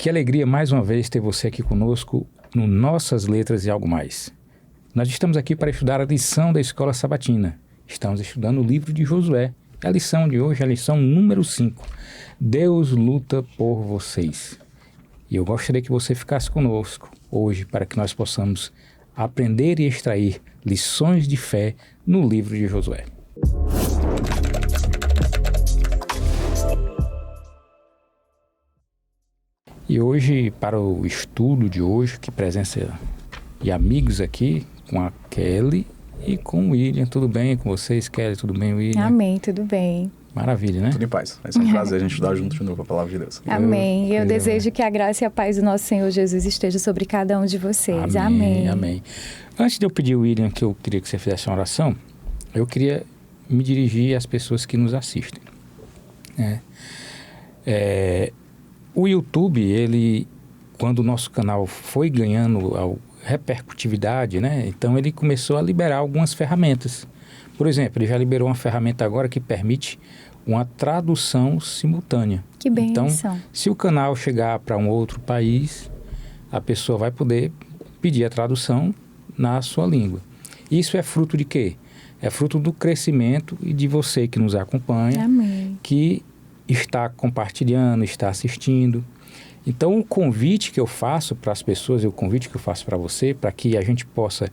Que alegria mais uma vez ter você aqui conosco no Nossas Letras e Algo Mais. Nós estamos aqui para estudar a lição da Escola Sabatina. Estamos estudando o livro de Josué. A lição de hoje é a lição número 5. Deus luta por vocês. E eu gostaria que você ficasse conosco hoje para que nós possamos aprender e extrair lições de fé no livro de Josué. E hoje, para o estudo de hoje, que presença e amigos aqui, com a Kelly e com o William. Tudo bem com vocês, Kelly? Tudo bem, William? Amém, tudo bem. Maravilha, né? Tudo em paz. Vai ser um prazer a gente estudar junto de novo a palavra de Deus. Amém. Eu desejo que a graça e a paz do nosso Senhor Jesus esteja sobre cada um de vocês. Amém. Amém. Antes de eu pedir, William, que eu queria que você fizesse uma oração, eu queria me dirigir às pessoas que nos assistem. O YouTube, ele, quando o nosso canal foi ganhando repercutividade, né? Então ele começou a liberar algumas ferramentas. Por exemplo, ele já liberou uma ferramenta agora que permite uma tradução simultânea. Que bênção. Então, se o canal chegar para um outro país, a pessoa vai poder pedir a tradução na sua língua. Isso é fruto de quê? É fruto do crescimento e de você que nos acompanha, Amém. que está compartilhando, está assistindo. Então, o convite que eu faço para as pessoas, o convite que eu faço para você, para que a gente possa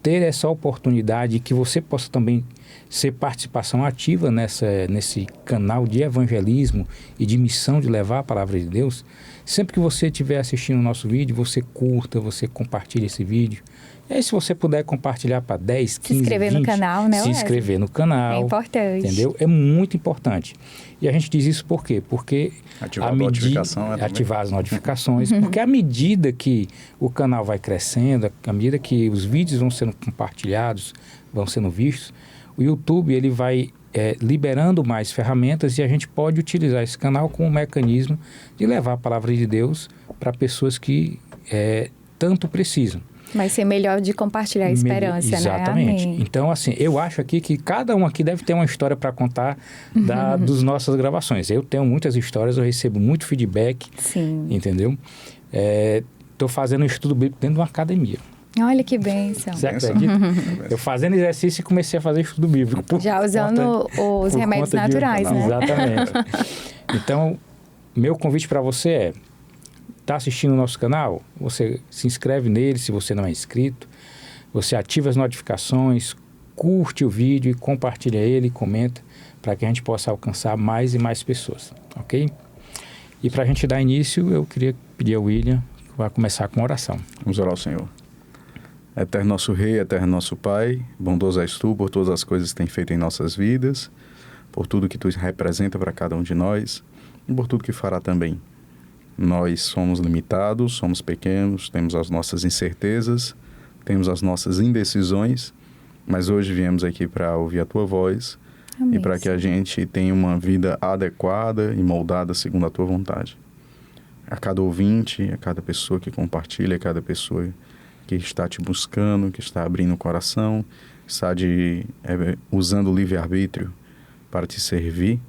ter essa oportunidade, que você possa também ser participação ativa nesse canal de evangelismo e de missão de levar a palavra de Deus. Sempre que você estiver assistindo o nosso vídeo, você curta, você compartilha esse vídeo. E aí, se você puder compartilhar para 10, 15, Se inscrever 20, no canal, né? Se inscrever no canal. É importante. Entendeu? É muito importante. E a gente diz isso por quê? Porque ativar as notificações. Porque à medida que o canal vai crescendo, à medida que os vídeos vão sendo compartilhados, vão sendo vistos, o YouTube ele vai liberando mais ferramentas e a gente pode utilizar esse canal como um mecanismo de levar a palavra de Deus para pessoas que tanto precisam. Vai ser melhor de compartilhar a esperança, Exatamente. né? Amém. Então, assim, eu acho aqui que cada um aqui deve ter uma história para contar dos nossas gravações. Eu tenho muitas histórias, eu recebo muito feedback. Sim. Entendeu? Estou fazendo um estudo bíblico dentro de uma academia. Olha que bênção. Você acredita? Eu fazendo exercício e comecei a fazer estudo bíblico. Já usando os remédios naturais, né? Exatamente. Então, meu convite para você está assistindo o nosso canal? Você se inscreve nele se você não é inscrito. Você ativa as notificações, curte o vídeo e compartilha ele, comenta, para que a gente possa alcançar mais e mais pessoas, ok? E para a gente dar início, eu queria pedir ao William que vai começar com uma oração. Vamos orar ao Senhor. Eterno nosso Rei, eterno nosso Pai, bondoso és Tu por todas as coisas que tem feito em nossas vidas, por tudo que Tu representa para cada um de nós e por tudo que fará também. Nós somos limitados, somos pequenos, temos as nossas incertezas, temos as nossas indecisões, mas hoje viemos aqui para ouvir a Tua voz. Amém. E para que a gente tenha uma vida adequada e moldada segundo a Tua vontade. A cada ouvinte, a cada pessoa que compartilha, a cada pessoa que está te buscando, que está abrindo o coração, está usando o livre-arbítrio para te servir,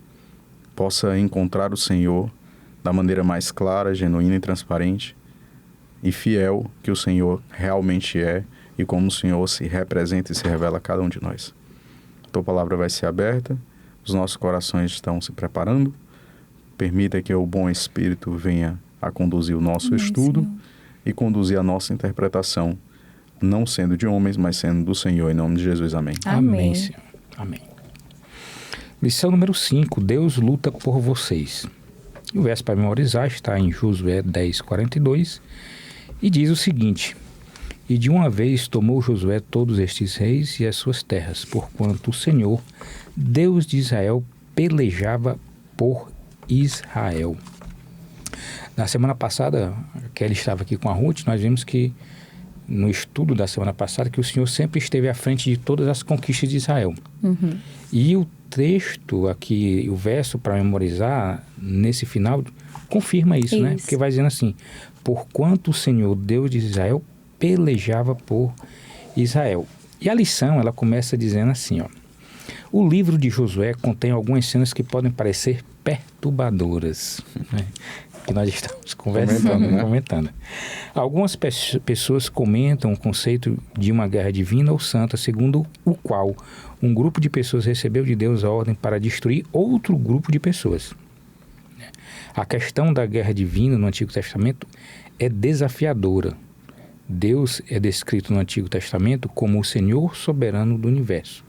possa encontrar o Senhor da maneira mais clara, genuína e transparente e fiel que o Senhor realmente é e como o Senhor se representa e se revela a cada um de nós. A Tua palavra vai ser aberta, os nossos corações estão se preparando, permita que o bom Espírito venha a conduzir o nosso estudo, Senhor, e conduzir a nossa interpretação, não sendo de homens, mas sendo do Senhor, em nome de Jesus. Amém. Amém, Senhor. Amém. Lição número 5, Deus luta por vocês. E o verso para memorizar está em Josué 10:42 e diz o seguinte: E de uma vez tomou Josué todos estes reis e as suas terras, porquanto o Senhor, Deus de Israel, pelejava por Israel. Na semana passada, Kelly estava aqui com a Ruth, nós vimos que no estudo da semana passada que o Senhor sempre esteve à frente de todas as conquistas de Israel. Uhum. E o texto aqui, o verso para memorizar, nesse final, confirma isso, né? Porque vai dizendo assim: porquanto o Senhor, Deus de Israel, pelejava por Israel. E a lição, ela começa dizendo assim, ó: o livro de Josué contém algumas cenas que podem parecer perturbadoras, né? que nós estamos comentando. Algumas pessoas comentam o conceito de uma guerra divina ou santa, segundo o qual um grupo de pessoas recebeu de Deus a ordem para destruir outro grupo de pessoas. A questão da guerra divina no Antigo Testamento é desafiadora. Deus é descrito no Antigo Testamento como o Senhor soberano do universo.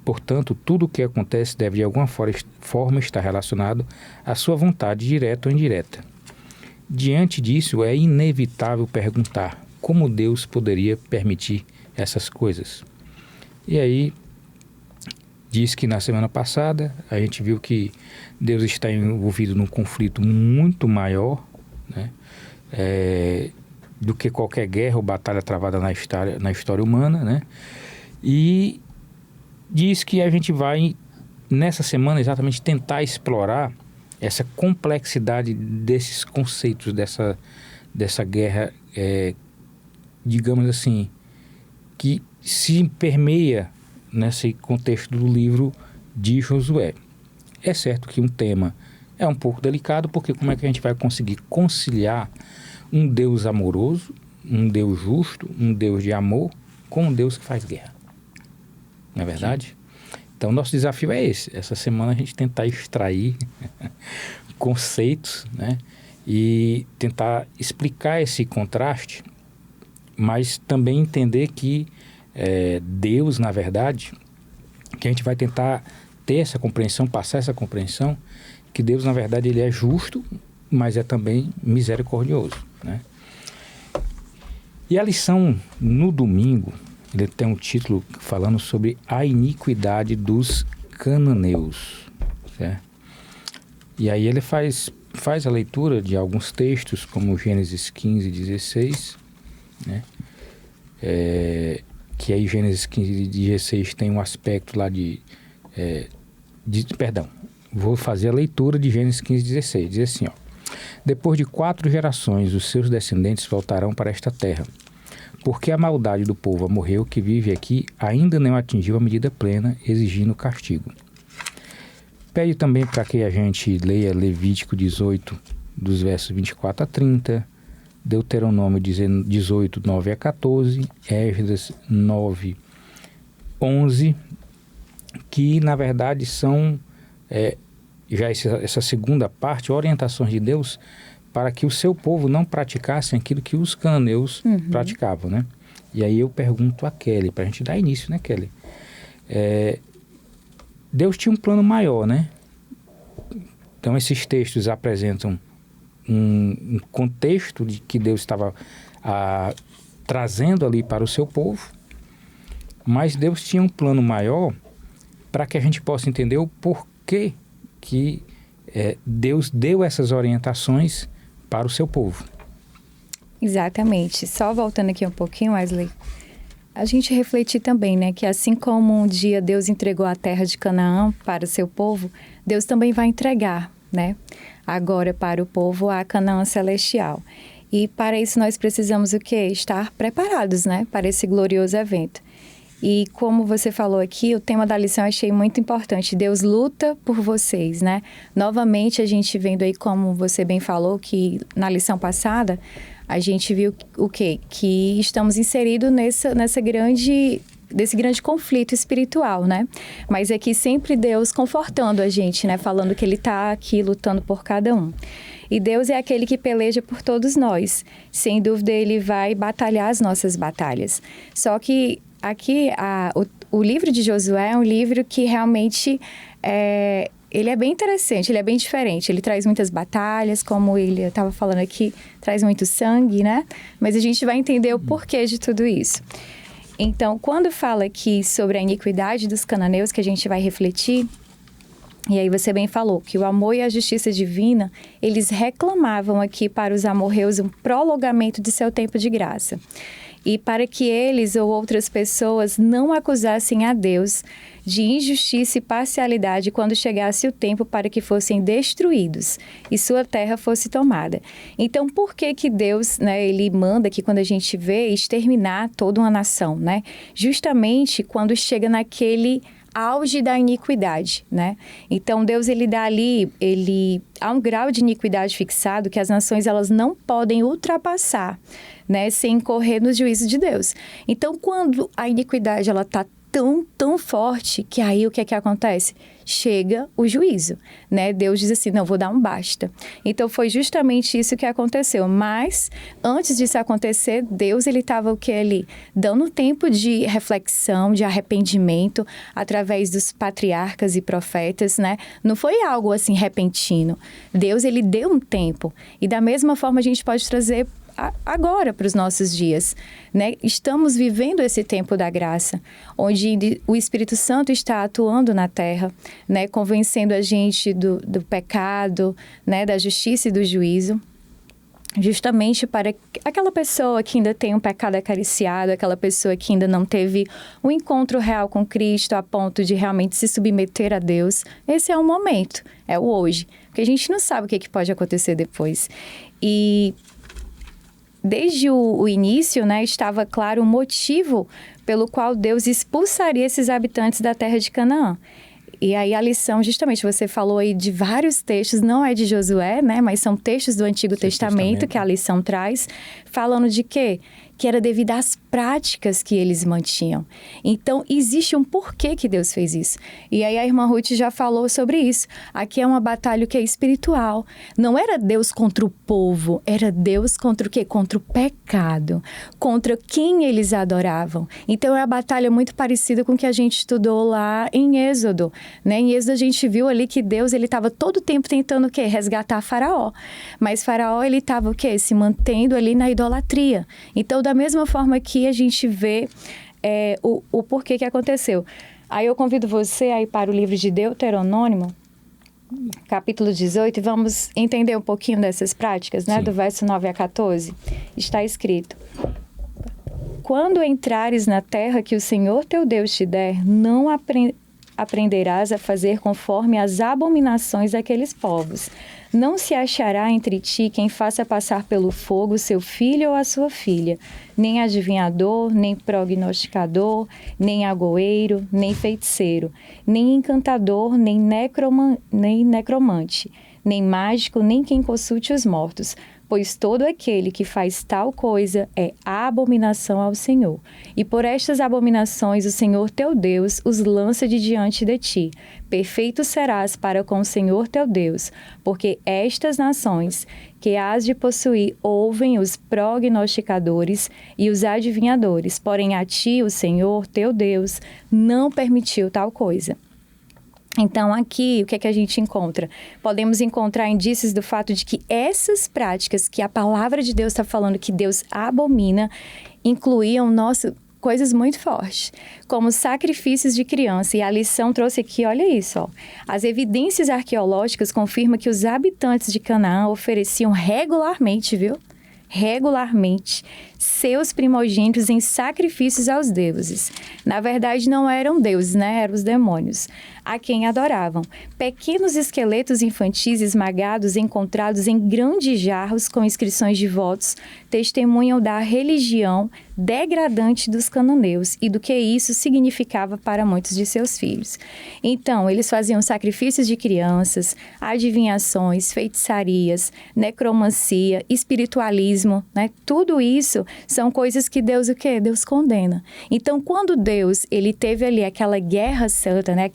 Portanto, tudo o que acontece deve de alguma forma estar relacionado à sua vontade direta ou indireta. Diante disso, é inevitável perguntar como Deus poderia permitir essas coisas. E aí, diz que na semana passada, a gente viu que Deus está envolvido num conflito muito maior, né, do que qualquer guerra ou batalha travada na história humana, né? E diz que a gente vai, nessa semana, exatamente tentar explorar essa complexidade desses conceitos, dessa guerra, digamos assim, que se permeia nesse contexto do livro de Josué. É certo que um tema é um pouco delicado, porque como é que a gente vai conseguir conciliar um Deus amoroso, um Deus justo, um Deus de amor, com um Deus que faz guerra? Não é verdade? Então, nosso desafio é esse. Essa semana a gente tentar extrair conceitos, né? E tentar explicar esse contraste, mas também entender que Deus, na verdade, que a gente vai tentar ter essa compreensão, passar essa compreensão, que Deus, na verdade, ele é justo, mas é também misericordioso, né? E a lição no domingo, ele tem um título falando sobre a iniquidade dos cananeus, certo? E aí ele faz a leitura de alguns textos, como Gênesis 15, 16, né? Que aí Gênesis 15, 16 tem um aspecto lá perdão, vou fazer a leitura de Gênesis 15, 16, diz assim, ó: depois de 4 gerações, os seus descendentes voltarão para esta terra, porque a maldade do povo amorreu que vive aqui ainda não atingiu a medida plena, exigindo castigo. Pede também para que a gente leia Levítico 18, dos versos 24 a 30, Deuteronômio 18, 9 a 14, Esdras 9, 11, que na verdade são, já essa segunda parte, orientações de Deus para que o seu povo não praticasse aquilo que os cananeus praticavam, né? E aí eu pergunto a Kelly, para a gente dar início, né, Kelly? Deus tinha um plano maior, né? Então esses textos apresentam um contexto de que Deus estava trazendo ali para o seu povo, mas Deus tinha um plano maior para que a gente possa entender o porquê que Deus deu essas orientações para o seu povo. Exatamente. Só voltando aqui um pouquinho, Wesley, a gente refletir também, né, que assim como um dia Deus entregou a terra de Canaã para o seu povo, Deus também vai entregar, né, agora para o povo a Canaã celestial. E para isso nós precisamos o quê? Estar preparados, né, para esse glorioso evento. E como você falou aqui, o tema da lição eu achei muito importante. Deus luta por vocês, né? Novamente, a gente vendo aí, como você bem falou, que na lição passada, a gente viu o quê? Que estamos inseridos desse grande conflito espiritual, né? Mas aqui sempre Deus confortando a gente, né? Falando que Ele está aqui lutando por cada um. E Deus é aquele que peleja por todos nós. Sem dúvida, Ele vai batalhar as nossas batalhas. Só que aqui, o livro de Josué é um livro que realmente ele é bem interessante, ele é bem diferente. Ele traz muitas batalhas, como ele estava falando aqui, traz muito sangue, né? Mas a gente vai entender o porquê de tudo isso. Então, quando fala aqui sobre a iniquidade dos cananeus, que a gente vai refletir, e aí você bem falou que o amor e a justiça divina, eles reclamavam aqui para os amorreus um prolongamento de seu tempo de graça. E para que eles ou outras pessoas não acusassem a Deus de injustiça e parcialidade quando chegasse o tempo para que fossem destruídos e sua terra fosse tomada. Então, por que Deus, né, ele manda que quando a gente vê exterminar toda uma nação, né? Justamente quando chega naquele auge da iniquidade, né? Então, Deus, ele dá ali, há um grau de iniquidade fixado que as nações, elas não podem ultrapassar, né? Sem incorrer no juízo de Deus. Então, quando a iniquidade, ela está tão forte, que aí o que é que acontece? Chega o juízo, né? Deus diz assim, não, vou dar um basta. Então, foi justamente isso que aconteceu. Mas, antes disso acontecer, Deus, ele estava o que ali? Dando tempo de reflexão, de arrependimento, através dos patriarcas e profetas, né? Não foi algo assim repentino. Deus, ele deu um tempo. E da mesma forma, a gente pode trazer agora para os nossos dias, né? Estamos vivendo esse tempo da graça, onde o Espírito Santo está atuando na terra, né? Convencendo a gente do pecado, né? Da justiça e do juízo, justamente para aquela pessoa que ainda tem um pecado acariciado, aquela pessoa que ainda não teve um encontro real com Cristo a ponto de realmente se submeter a Deus. Esse é o momento, é o hoje, porque a gente não sabe o que pode acontecer depois. E desde o início, né, estava claro o motivo pelo qual Deus expulsaria esses habitantes da terra de Canaã. E aí a lição, justamente, você falou aí de vários textos, não é de Josué, né, mas são textos do Antigo Testamento que a lição traz, falando de quê? Que era devido às práticas que eles mantinham. Então, existe um porquê que Deus fez isso. E aí a irmã Ruth já falou sobre isso. Aqui é uma batalha que é espiritual. Não era Deus contra o povo, era Deus contra o quê? Contra o pecado, contra quem eles adoravam. Então, é uma batalha muito parecida com o que a gente estudou lá em Êxodo, né? Em Êxodo, a gente viu ali que Deus, ele estava todo o tempo tentando o quê? Resgatar Faraó. Mas Faraó, ele estava o quê? Se mantendo ali na idolatria. Então, da mesma forma que a gente vê o porquê que aconteceu. Aí eu convido você a ir para o livro de Deuteronômio, capítulo 18, e vamos entender um pouquinho dessas práticas, né? Sim. Do verso 9 a 14. Está escrito: quando entrares na terra que o Senhor teu Deus te der, não aprenderás a fazer conforme as abominações daqueles povos. Não se achará entre ti quem faça passar pelo fogo seu filho ou a sua filha, nem adivinhador, nem prognosticador, nem agoeiro, nem feiticeiro, nem encantador, nem necromante, nem mágico, nem quem consulte os mortos. Pois todo aquele que faz tal coisa é abominação ao Senhor. E por estas abominações o Senhor teu Deus os lança de diante de ti. Perfeito serás para com o Senhor teu Deus, porque estas nações que hás de possuir ouvem os prognosticadores e os adivinhadores, porém a ti o Senhor teu Deus não permitiu tal coisa. Então, aqui, o que é que a gente encontra? Podemos encontrar indícios do fato de que essas práticas que a palavra de Deus está falando que Deus abomina, incluíam coisas muito fortes, como sacrifícios de criança. E a lição trouxe aqui, olha isso, ó. As evidências arqueológicas confirmam que os habitantes de Canaã ofereciam regularmente, seus primogênitos em sacrifícios aos deuses. Na verdade, não eram deuses, né? Eram os demônios, a quem adoravam. Pequenos esqueletos infantis esmagados encontrados em grandes jarros com inscrições de votos testemunham da religião degradante dos cananeus e do que isso significava para muitos de seus filhos. Então, eles faziam sacrifícios de crianças, adivinhações, feitiçarias, necromancia, espiritualismo, né? Tudo isso são coisas que Deus, o quê? Deus condena. Então, quando Deus, ele teve ali aquela guerra santa, né?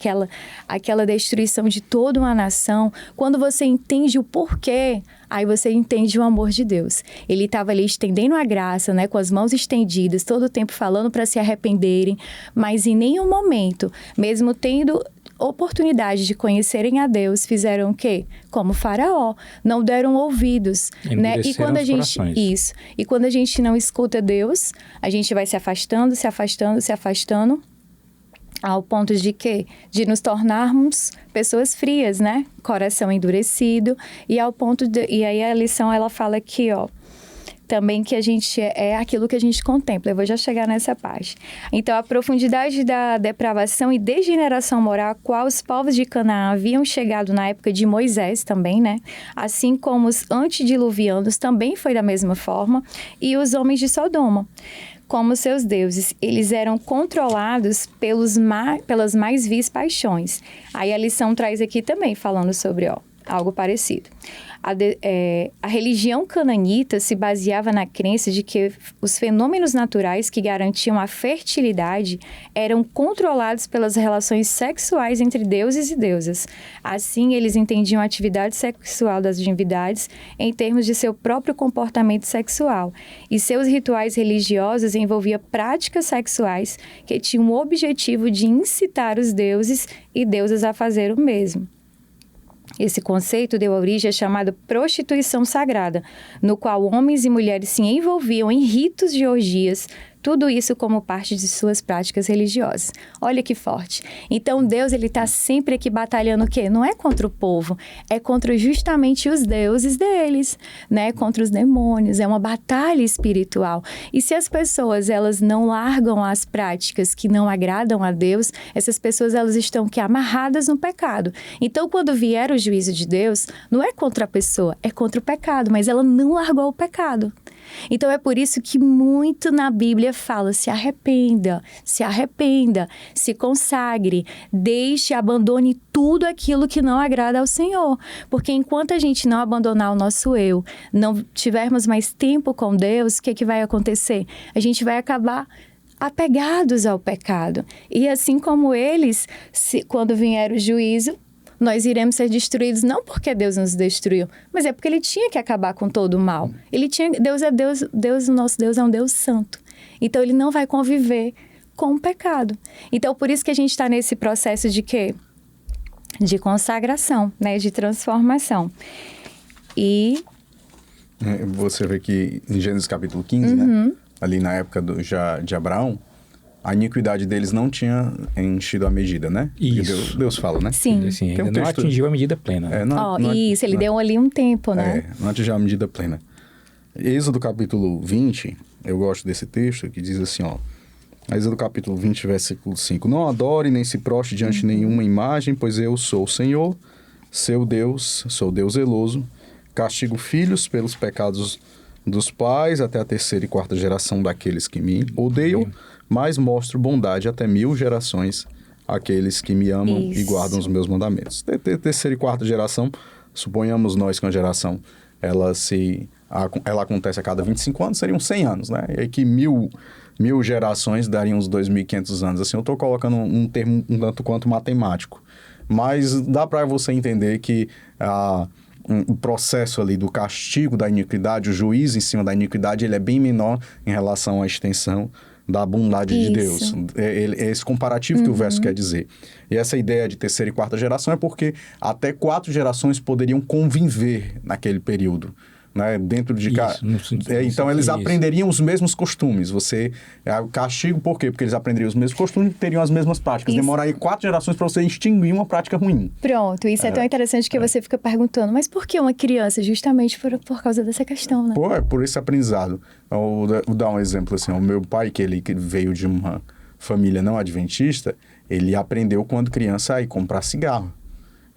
Aquela destruição de toda uma nação, quando você entende o porquê, aí você entende o amor de Deus. Ele estava ali estendendo a graça, né? Com as mãos estendidas, todo o tempo falando para se arrependerem, mas em nenhum momento, mesmo tendo oportunidade de conhecerem a Deus, fizeram o quê? Como Faraó, não deram ouvidos, né? E quando a gente e quando a gente não escuta Deus, a gente vai se afastando, ao ponto de quê? De nos tornarmos pessoas frias, né? Coração endurecido, e ao ponto e aí a lição ela fala aqui, ó, também que a gente é aquilo que a gente contempla. Eu vou já chegar nessa parte. Então, a profundidade da depravação e degeneração moral a qual os povos de Canaã haviam chegado na época de Moisés também, né? Assim como os antediluvianos também foi da mesma forma, e os homens de Sodoma. como seus deuses. Eles eram controlados pelas mais vis paixões. Aí a lição traz aqui também, falando sobre algo parecido. A religião cananita se baseava na crença de que os fenômenos naturais que garantiam a fertilidade eram controlados pelas relações sexuais entre deuses e deusas. Assim, eles entendiam a atividade sexual das divindades em termos de seu próprio comportamento sexual. E seus rituais religiosos envolviam práticas sexuais que tinham o objetivo de incitar os deuses e deusas a fazer o mesmo. Esse conceito deu origem à chamada prostituição sagrada, no qual homens e mulheres se envolviam em ritos de orgias, tudo isso como parte de suas práticas religiosas. Olha que forte. Então, Deus, ele está sempre aqui batalhando o quê? Não é contra o povo, é contra justamente os deuses deles, né? Contra os demônios, é uma batalha espiritual. E se as pessoas, elas não largam as práticas que não agradam a Deus, essas pessoas, elas estão aqui amarradas no pecado. Então, quando vier o juízo de Deus, não é contra a pessoa, é contra o pecado, mas ela não largou o pecado. Então, é por isso que muito na Bíblia fala, se arrependa, se consagre, abandone tudo aquilo que não agrada ao Senhor. Porque enquanto a gente não abandonar o nosso eu, não tivermos mais tempo com Deus, o que vai acontecer? A gente vai acabar apegados ao pecado. E assim como eles, quando vier o juízo, nós iremos ser destruídos não porque Deus nos destruiu, mas é porque Ele tinha que acabar com todo o mal. Deus é Deus, o nosso Deus é um Deus santo. Então, Ele não vai conviver com o pecado. Então, por isso que a gente está nesse processo de quê? De consagração, né? De transformação. E... Você vê que em Gênesis capítulo 15, né? Ali na época de Abraão, a iniquidade deles não tinha enchido a medida, né? Isso. Deus fala, né? Sim. Assim, ainda não atingiu a medida plena. Isso, ele deu ali um tempo, né? Não atingiu a medida plena. Êxodo capítulo 20, eu gosto desse texto, que diz assim, Êxodo capítulo 20, versículo 5. Não adore nem se prostre diante de nenhuma imagem, pois eu sou o Senhor, seu Deus, sou Deus zeloso, castigo filhos pelos pecados dos pais até a 3ª e 4ª geração daqueles que me odeiam, mas mostro bondade até 1000 gerações àqueles que me amam e guardam os meus mandamentos. 3ª e 4ª geração, suponhamos nós que uma geração, ela acontece a cada 25 anos, seriam 100 anos, né? E aí que 1000 gerações dariam uns 2.500 anos. Assim, eu estou colocando um termo um tanto quanto matemático. Mas dá para você entender que o processo ali do castigo da iniquidade, o juízo em cima da iniquidade, ele é bem menor em relação à extensão da bondade de Deus. É esse comparativo que o verso quer dizer. E essa ideia de 3ª e 4ª geração é porque até 4 gerações poderiam conviver naquele período. Né, dentro de então eles aprenderiam os mesmos costumes. Castigo por quê? Porque eles aprenderiam os mesmos costumes e teriam as mesmas práticas. Demoraria 4 gerações para você extinguir uma prática ruim. Pronto, isso é tão interessante que você fica perguntando, mas por que uma criança? Justamente por causa dessa questão, né? Por esse aprendizado. Vou dar um exemplo assim, o meu pai, que veio de uma família não adventista, ele aprendeu quando criança a ir comprar cigarro.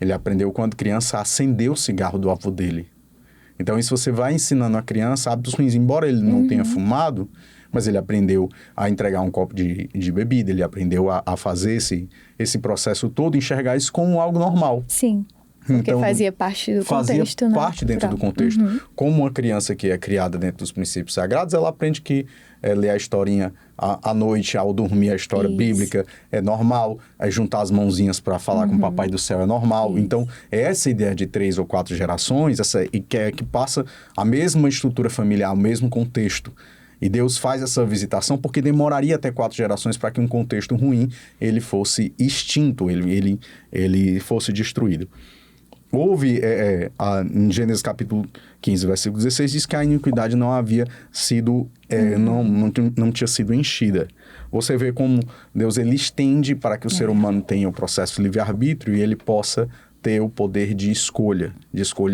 Ele aprendeu quando criança a acender o cigarro do avô dele. Então, isso você vai ensinando a criança hábitos ruins. Embora ele não tenha fumado, mas ele aprendeu a entregar um copo de bebida, ele aprendeu a fazer esse processo todo, enxergar isso como algo normal. Sim, porque então, fazia parte do contexto, né? Fazia parte dentro do contexto. Como uma criança que é criada dentro dos princípios sagrados, ela aprende que ler a historinha à noite, ao dormir, a história bíblica é normal, juntar as mãozinhas para falar com o Papai do Céu é normal. Então, essa ideia de 3 ou 4 gerações, que passa a mesma estrutura familiar, o mesmo contexto. E Deus faz essa visitação porque demoraria até 4 gerações para que um contexto ruim ele fosse extinto, ele fosse destruído. Houve, em Gênesis capítulo 15, versículo 16, diz que a iniquidade não havia sido, não tinha sido enchida. Você vê como Deus ele estende para que o ser humano tenha o processo de livre-arbítrio e ele possa ter o poder de escolher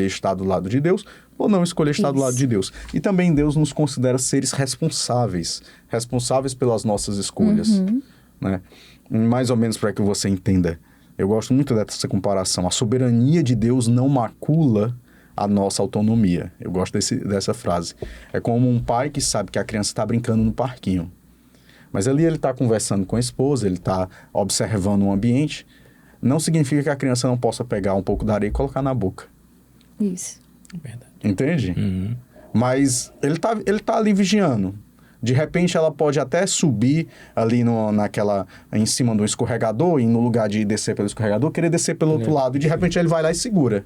estar do lado de Deus ou não escolher estar do lado de Deus. E também Deus nos considera seres responsáveis pelas nossas escolhas. Né? Mais ou menos para que você entenda. Eu gosto muito dessa comparação. A soberania de Deus não macula a nossa autonomia. Eu gosto dessa frase. É como um pai que sabe que a criança está brincando no parquinho. Mas ali ele está conversando com a esposa, ele está observando o ambiente. Não significa que a criança não possa pegar um pouco da areia e colocar na boca. Isso. Verdade. Entende? Uhum. Mas ele tá ali vigiando. De repente ela pode até subir ali em cima do escorregador e no lugar de descer pelo escorregador, querer descer pelo outro lado. E de repente ele vai lá e segura.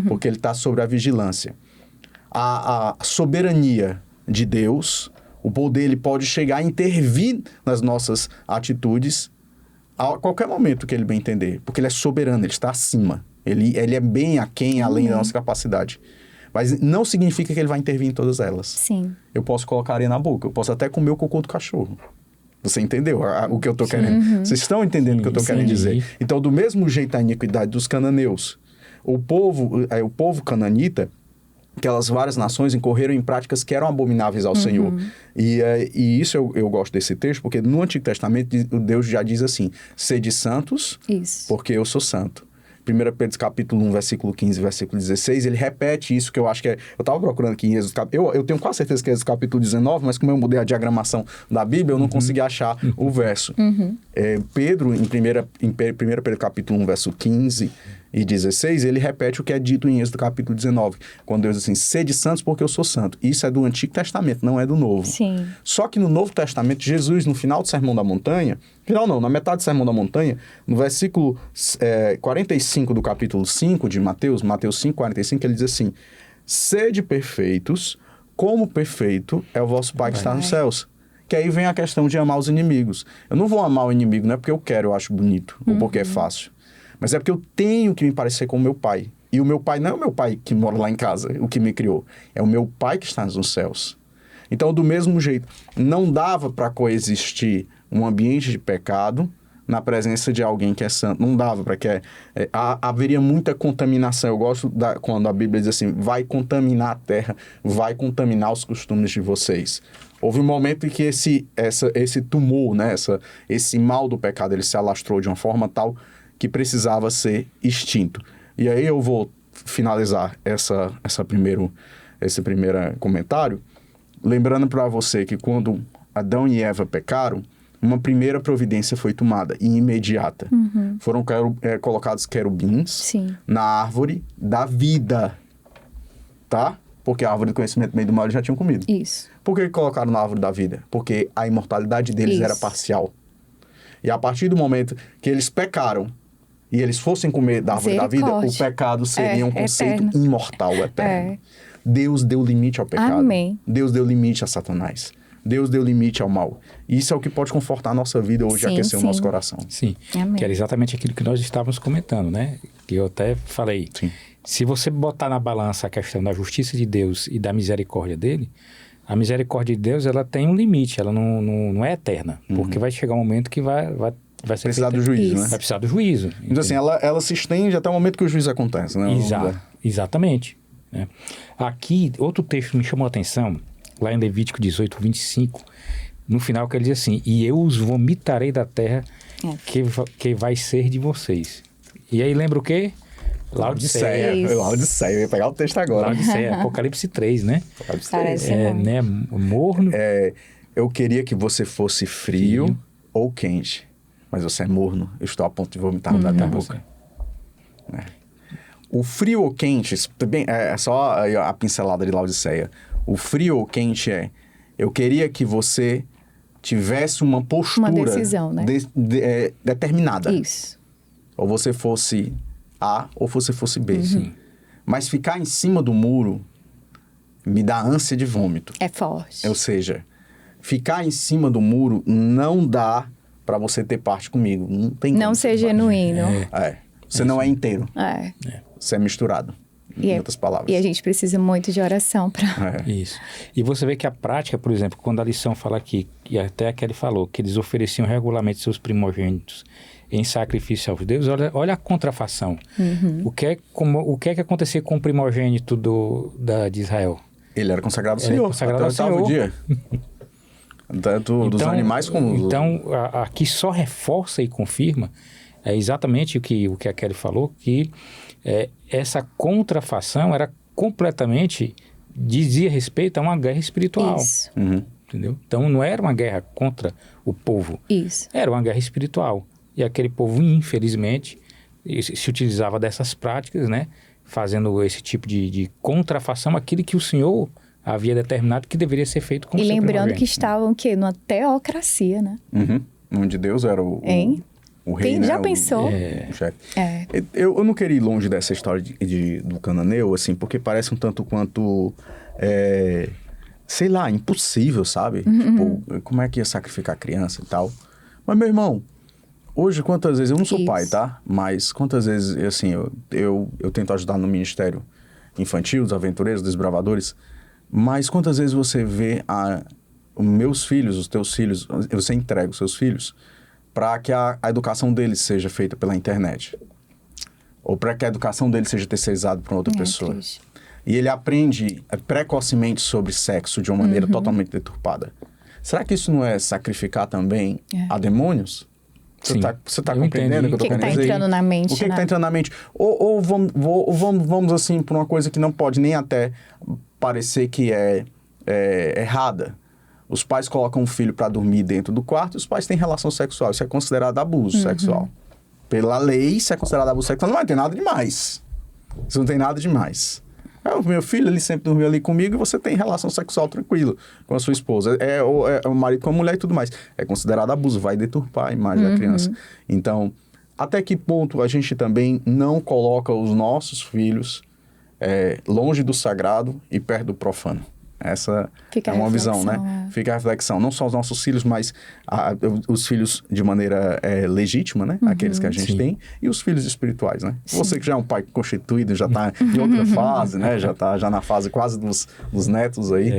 Porque ele está sobre a vigilância. A soberania de Deus, o poder, ele pode chegar a intervir nas nossas atitudes a qualquer momento que ele bem entender. Porque ele é soberano, ele está acima. Ele é bem aquém, além da nossa capacidade. Mas não significa que ele vai intervir em todas elas. Sim. Eu posso colocar areia na boca, eu posso até comer o cocô do cachorro. Você entendeu o que eu estou querendo? Vocês estão entendendo o que eu estou querendo dizer? Então, do mesmo jeito a iniquidade dos cananeus, o povo cananita, aquelas várias nações incorreram em práticas que eram abomináveis ao Senhor. E isso eu gosto desse texto, porque no Antigo Testamento Deus já diz assim, sede santos, porque eu sou santo. 1 Pedro capítulo 1, versículo 15, versículo 16, ele repete isso que eu acho que é... Eu estava procurando aqui em Êxodo capítulo... Eu tenho quase certeza que é Êxodo capítulo 19, mas como eu mudei a diagramação da Bíblia, eu não consegui achar o verso. Pedro, em 1 Pedro capítulo 1, verso 15 e 16, ele repete o que é dito em Êxodo capítulo 19, quando Deus diz assim, sede santos porque eu sou santo. Isso é do Antigo Testamento, não é do Novo. Sim. Só que no Novo Testamento, Jesus, no final do Sermão da Montanha, na metade do Sermão da Montanha, no versículo 45 do capítulo 5 de Mateus 5, 45, ele diz assim, sede perfeitos, como perfeito é o vosso Pai que está nos céus. Que aí vem a questão de amar os inimigos. Eu não vou amar o inimigo, não é porque eu quero, eu acho bonito, ou porque é fácil. Mas é porque eu tenho que me parecer com o meu pai. E o meu pai não é o meu pai que mora lá em casa, o que me criou. É o meu pai que está nos céus. Então, do mesmo jeito, não dava para coexistir um ambiente de pecado na presença de alguém que é santo. Não dava para que... haveria muita contaminação. Eu gosto quando a Bíblia diz assim, vai contaminar a terra, vai contaminar os costumes de vocês. Houve um momento em que esse tumor, né, esse mal do pecado, ele se alastrou de uma forma tal que precisava ser extinto. E aí eu vou finalizar esse primeiro comentário, lembrando para você que quando Adão e Eva pecaram, uma primeira providência foi tomada, e imediata. Foram colocados querubins na árvore da vida, tá? Porque a árvore do conhecimento do bem e do mal eles já tinham comido. Isso. Por que colocaram na árvore da vida? Porque a imortalidade deles era parcial. E a partir do momento que eles pecaram, e eles fossem comer da árvore da vida, o pecado seria um conceito eterno. Imortal, eterno. Deus deu limite ao pecado. Amém. Deus deu limite a Satanás. Deus deu limite ao mal. Isso é o que pode confortar a nossa vida hoje, aquecer o nosso coração. Sim, Amém. Que era exatamente aquilo que nós estávamos comentando, né? Que eu até falei. Sim. Se você botar na balança a questão da justiça de Deus e da misericórdia dele, a misericórdia de Deus, ela tem um limite, ela não é eterna. Porque vai chegar um momento que vai ser precisar do juízo, né? Vai precisar do juízo. Então, assim, ela se estende até o momento que o juízo acontece, né? Exatamente. Né? Aqui, outro texto me chamou a atenção, lá em Levítico 18, 25, no final que ele diz assim, e eu os vomitarei da terra que vai ser de vocês. E aí lembra o quê? Laodiceia. Eu ia pegar o texto agora. Laodiceia, Apocalipse 3, né? Parece né? Morno. Eu queria que você fosse frio ou quente, mas você é morno. Eu estou a ponto de vomitar da minha boca. O frio ou quente, é só a pincelada de Laodiceia. O frio ou quente eu queria que você tivesse uma postura... Uma decisão, né? Determinada. Isso. Ou você fosse A ou você fosse B. Sim. Mas ficar em cima do muro me dá ânsia de vômito. É forte. Ou seja, ficar em cima do muro não dá para você ter parte comigo. Não tem como. Não ser genuíno. Você não é inteiro. Você é misturado. Em outras palavras. E a gente precisa muito de oração para... Isso. E você vê que a prática, por exemplo, quando a lição fala aqui, e até a Kelly falou, que eles ofereciam regularmente seus primogênitos em sacrifício aos deuses, olha a contrafação. O que é que acontecia com o primogênito de Israel? Ele era consagrado ao Senhor. Consagrado ao Senhor. Dia. Tanto dos animais como... Então, aqui só reforça e confirma exatamente o que a Kelly falou, que essa contrafação era completamente... dizia respeito a uma guerra espiritual. Isso. entendeu? Então não era uma guerra contra o povo, Isso. era uma guerra espiritual. E aquele povo, infelizmente, se utilizava dessas práticas, né? Fazendo esse tipo de contrafação àquilo que o Senhor havia determinado que deveria ser feito com o E seu lembrando primogênito. que estavam o quê? Numa teocracia, né? Onde Deus era o Hein? rei, né? Já pensou? O chefe. É. Eu não queria ir longe dessa história do cananeu, assim, porque parece um tanto quanto, sei lá, impossível, sabe? Tipo, como é que ia sacrificar a criança e tal? Mas, meu irmão, hoje, quantas vezes... Eu não sou Isso. pai, tá? Mas quantas vezes, assim, eu tento ajudar no ministério infantil, dos aventureiros, dos desbravadores, mas quantas vezes você vê os meus filhos, os teus filhos, você entrega os seus filhos para que a educação deles seja feita pela internet? Ou para que a educação deles seja terceirizada para outra pessoa? Triste. E ele aprende precocemente sobre sexo de uma maneira totalmente deturpada. Será que isso não é sacrificar também a demônios? Você Sim. está Eu compreendendo entendi. o que eu O estou que querendo está dizer? entrando na mente, O que né? está entrando na mente? Ou vamos assim, por uma coisa que não pode nem até parecer que é errada. Os pais colocam um filho para dormir dentro do quarto e os pais têm relação sexual. Isso é considerado abuso sexual. Pela lei, isso é considerado abuso sexual. Não vai ter nada demais. Isso não tem nada demais. O meu filho, ele sempre dormiu ali comigo e você tem relação sexual tranquilo com a sua esposa. É o marido com a mulher e tudo mais. É considerado abuso, vai deturpar a imagem da criança. Então, até que ponto a gente também não coloca os nossos filhos longe do sagrado e perto do profano? Essa Fica é a uma visão, reflexão, né? Fica a reflexão. Não só os nossos filhos, mas os filhos de maneira legítima, né? Aqueles que a gente Sim. tem. E os filhos espirituais, né? Você que já é um pai constituído, já está em outra fase, né? Já está na fase quase dos netos aí.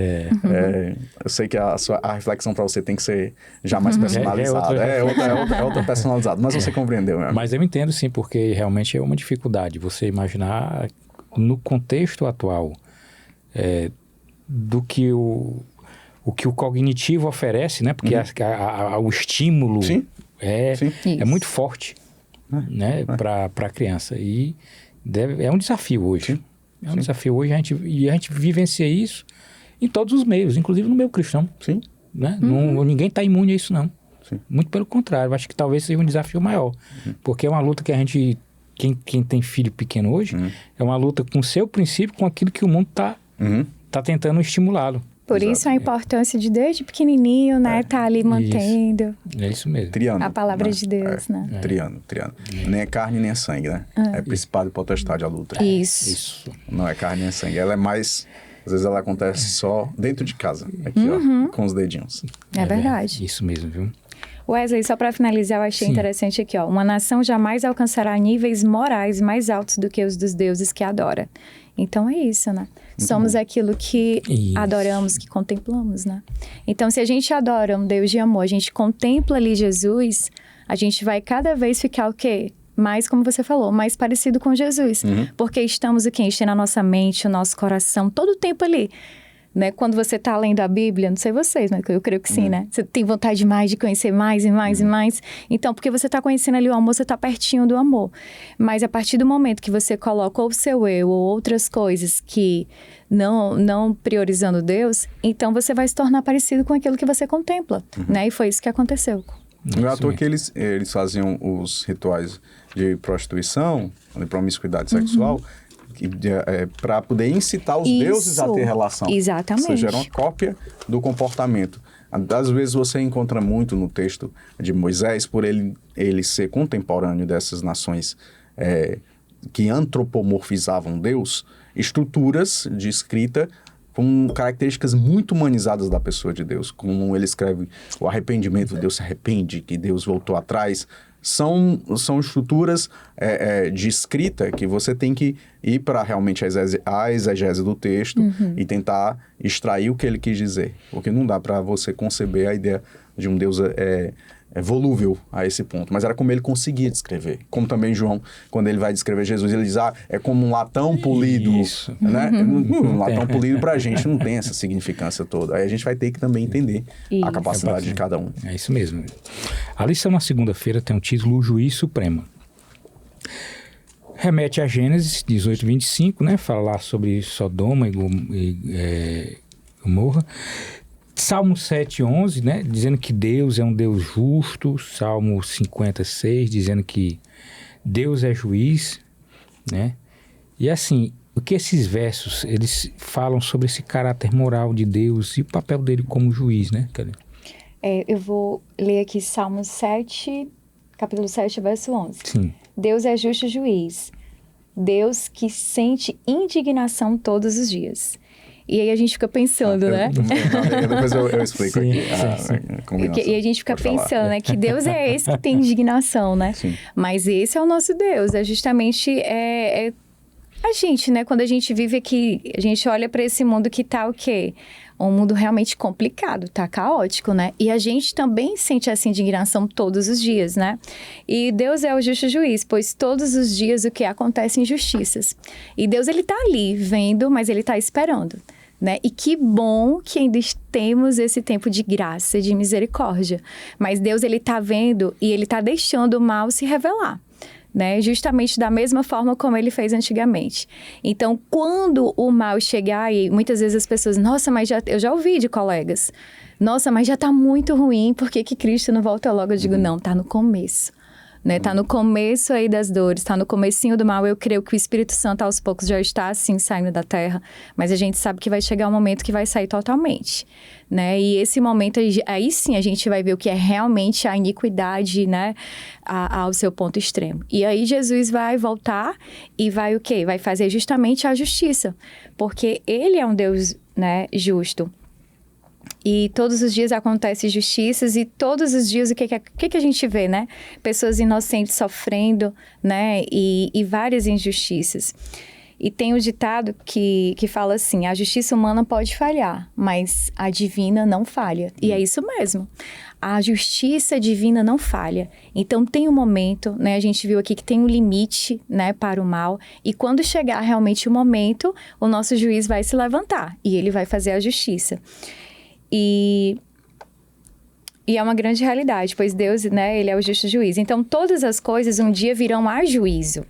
Eu sei que a reflexão para você tem que ser já mais personalizada. É outra personalizada. Mas você compreendeu, meu amigo. Mas eu entendo sim, porque realmente é uma dificuldade você imaginar no contexto atual do que o que o cognitivo oferece, né? Porque o estímulo Sim. é Isso. muito forte, né? Para a criança. E é um desafio hoje. Sim. É um desafio hoje. A gente vivencia isso em todos os meios, inclusive no meio cristão. Sim. Né? Ninguém está imune a isso, não. Sim. Muito pelo contrário. Eu acho que talvez seja um desafio maior. Porque é uma luta que a gente... Quem tem filho pequeno hoje, é uma luta com o seu princípio, com aquilo que o mundo está tentando estimulá-lo. Por isso a importância de desde pequenininho, né? Tá ali mantendo É isso mesmo. Triano. a palavra né? de Deus, né? Triano. Nem é carne nem é sangue, né? É principado e potestade a luta. Isso. Não é carne nem é sangue. Ela é mais... Às vezes ela acontece só dentro de casa. Aqui, ó. Com os dedinhos. É verdade. Isso mesmo, viu? Wesley, só para finalizar, eu achei interessante aqui, ó. Uma nação jamais alcançará níveis morais mais altos do que os dos deuses que adora. Então é isso, né? Somos aquilo que adoramos, que contemplamos, né? Então, se a gente adora um Deus de amor, a gente contempla ali Jesus, a gente vai cada vez ficar o quê? Mais, como você falou, mais parecido com Jesus. Porque estamos o quê? Enchendo a nossa mente, o nosso coração, todo o tempo ali. Né? Quando você está lendo a Bíblia, não sei vocês, mas eu creio que sim, né? Você tem vontade demais de conhecer mais e mais e mais. Então, porque você está conhecendo ali o amor, você está pertinho do amor. Mas a partir do momento que você coloca ou o seu eu ou outras coisas que não priorizando Deus, então você vai se tornar parecido com aquilo que você contempla, né? E foi isso que aconteceu. Não é à toa que eles faziam os rituais de prostituição, de promiscuidade sexual, para poder incitar os deuses a ter relação. Exatamente. Ou seja, era uma cópia do comportamento. Às vezes você encontra muito no texto de Moisés, por ele ser contemporâneo dessas nações que antropomorfizavam Deus, estruturas de escrita com características muito humanizadas da pessoa de Deus. Como ele escreve, o arrependimento, Deus se arrepende, que Deus voltou atrás. São estruturas de escrita que você tem que ir para realmente a exegese do texto e tentar extrair o que ele quis dizer. Porque não dá para você conceber a ideia de um Deus volúvel a esse ponto. Mas era como ele conseguia descrever. Como também João, quando ele vai descrever Jesus, ele diz, é como um latão polido. Isso. Né? Um latão polido para a gente não tem essa significância toda. Aí a gente vai ter que também entender a capacidade de cada um. É isso mesmo. A lição na segunda-feira tem o título O Juiz Supremo. Remete a Gênesis 18:25, né? Falar sobre Sodoma e Gomorra. Salmo 7:11, né? Dizendo que Deus é um Deus justo. Salmo 56, dizendo que Deus é juiz, né? E assim, o que esses versos, eles falam sobre esse caráter moral de Deus e o papel dele como juiz, né, Kelly? Eu vou ler aqui Salmo 7, capítulo 7, verso 11. Sim. Deus é justo juiz, Deus que sente indignação todos os dias. E aí a gente fica pensando, né? Depois eu explico Sim, aqui. E a gente fica pensando, né? Que Deus é esse que tem indignação, né? Sim. Mas esse é o nosso Deus, é justamente a gente, né? Quando a gente vive aqui, a gente olha para esse mundo que tá o quê? Um mundo realmente complicado, tá caótico, né? E a gente também sente essa indignação todos os dias, né? E Deus é o justo juiz, pois todos os dias o que acontece injustiças. E Deus, ele tá ali vendo, mas ele tá esperando, né? E que bom que ainda temos esse tempo de graça, de misericórdia. Mas Deus, ele tá vendo e ele tá deixando o mal se revelar, né? Justamente da mesma forma como ele fez antigamente. Então, quando o mal chegar, e muitas vezes as pessoas, nossa, mas eu já ouvi de colegas, nossa, mas já tá muito ruim, por que Cristo não volta logo? Eu digo, não, tá no começo. Né? Tá no começo aí das dores, tá no comecinho do mal. Eu creio que o Espírito Santo aos poucos já está assim saindo da terra, mas a gente sabe que vai chegar um momento que vai sair totalmente, né? E esse momento aí sim a gente vai ver o que é realmente a iniquidade, né? Ao seu ponto extremo. E aí Jesus vai voltar e vai o quê? Vai fazer justamente a justiça, porque ele é um Deus, né, justo. E todos os dias acontecem justiças e todos os dias o que a gente vê, né? Pessoas inocentes sofrendo, né? E várias injustiças. E tem um ditado que fala assim, a justiça humana pode falhar, mas a divina não falha. E é isso mesmo. A justiça divina não falha. Então tem um momento, né? A gente viu aqui que tem um limite, né? Para o mal. E quando chegar realmente o momento, o nosso juiz vai se levantar e ele vai fazer a justiça. E é uma grande realidade, pois Deus, né, ele é o justo juiz. Então, todas as coisas um dia virão a juízo.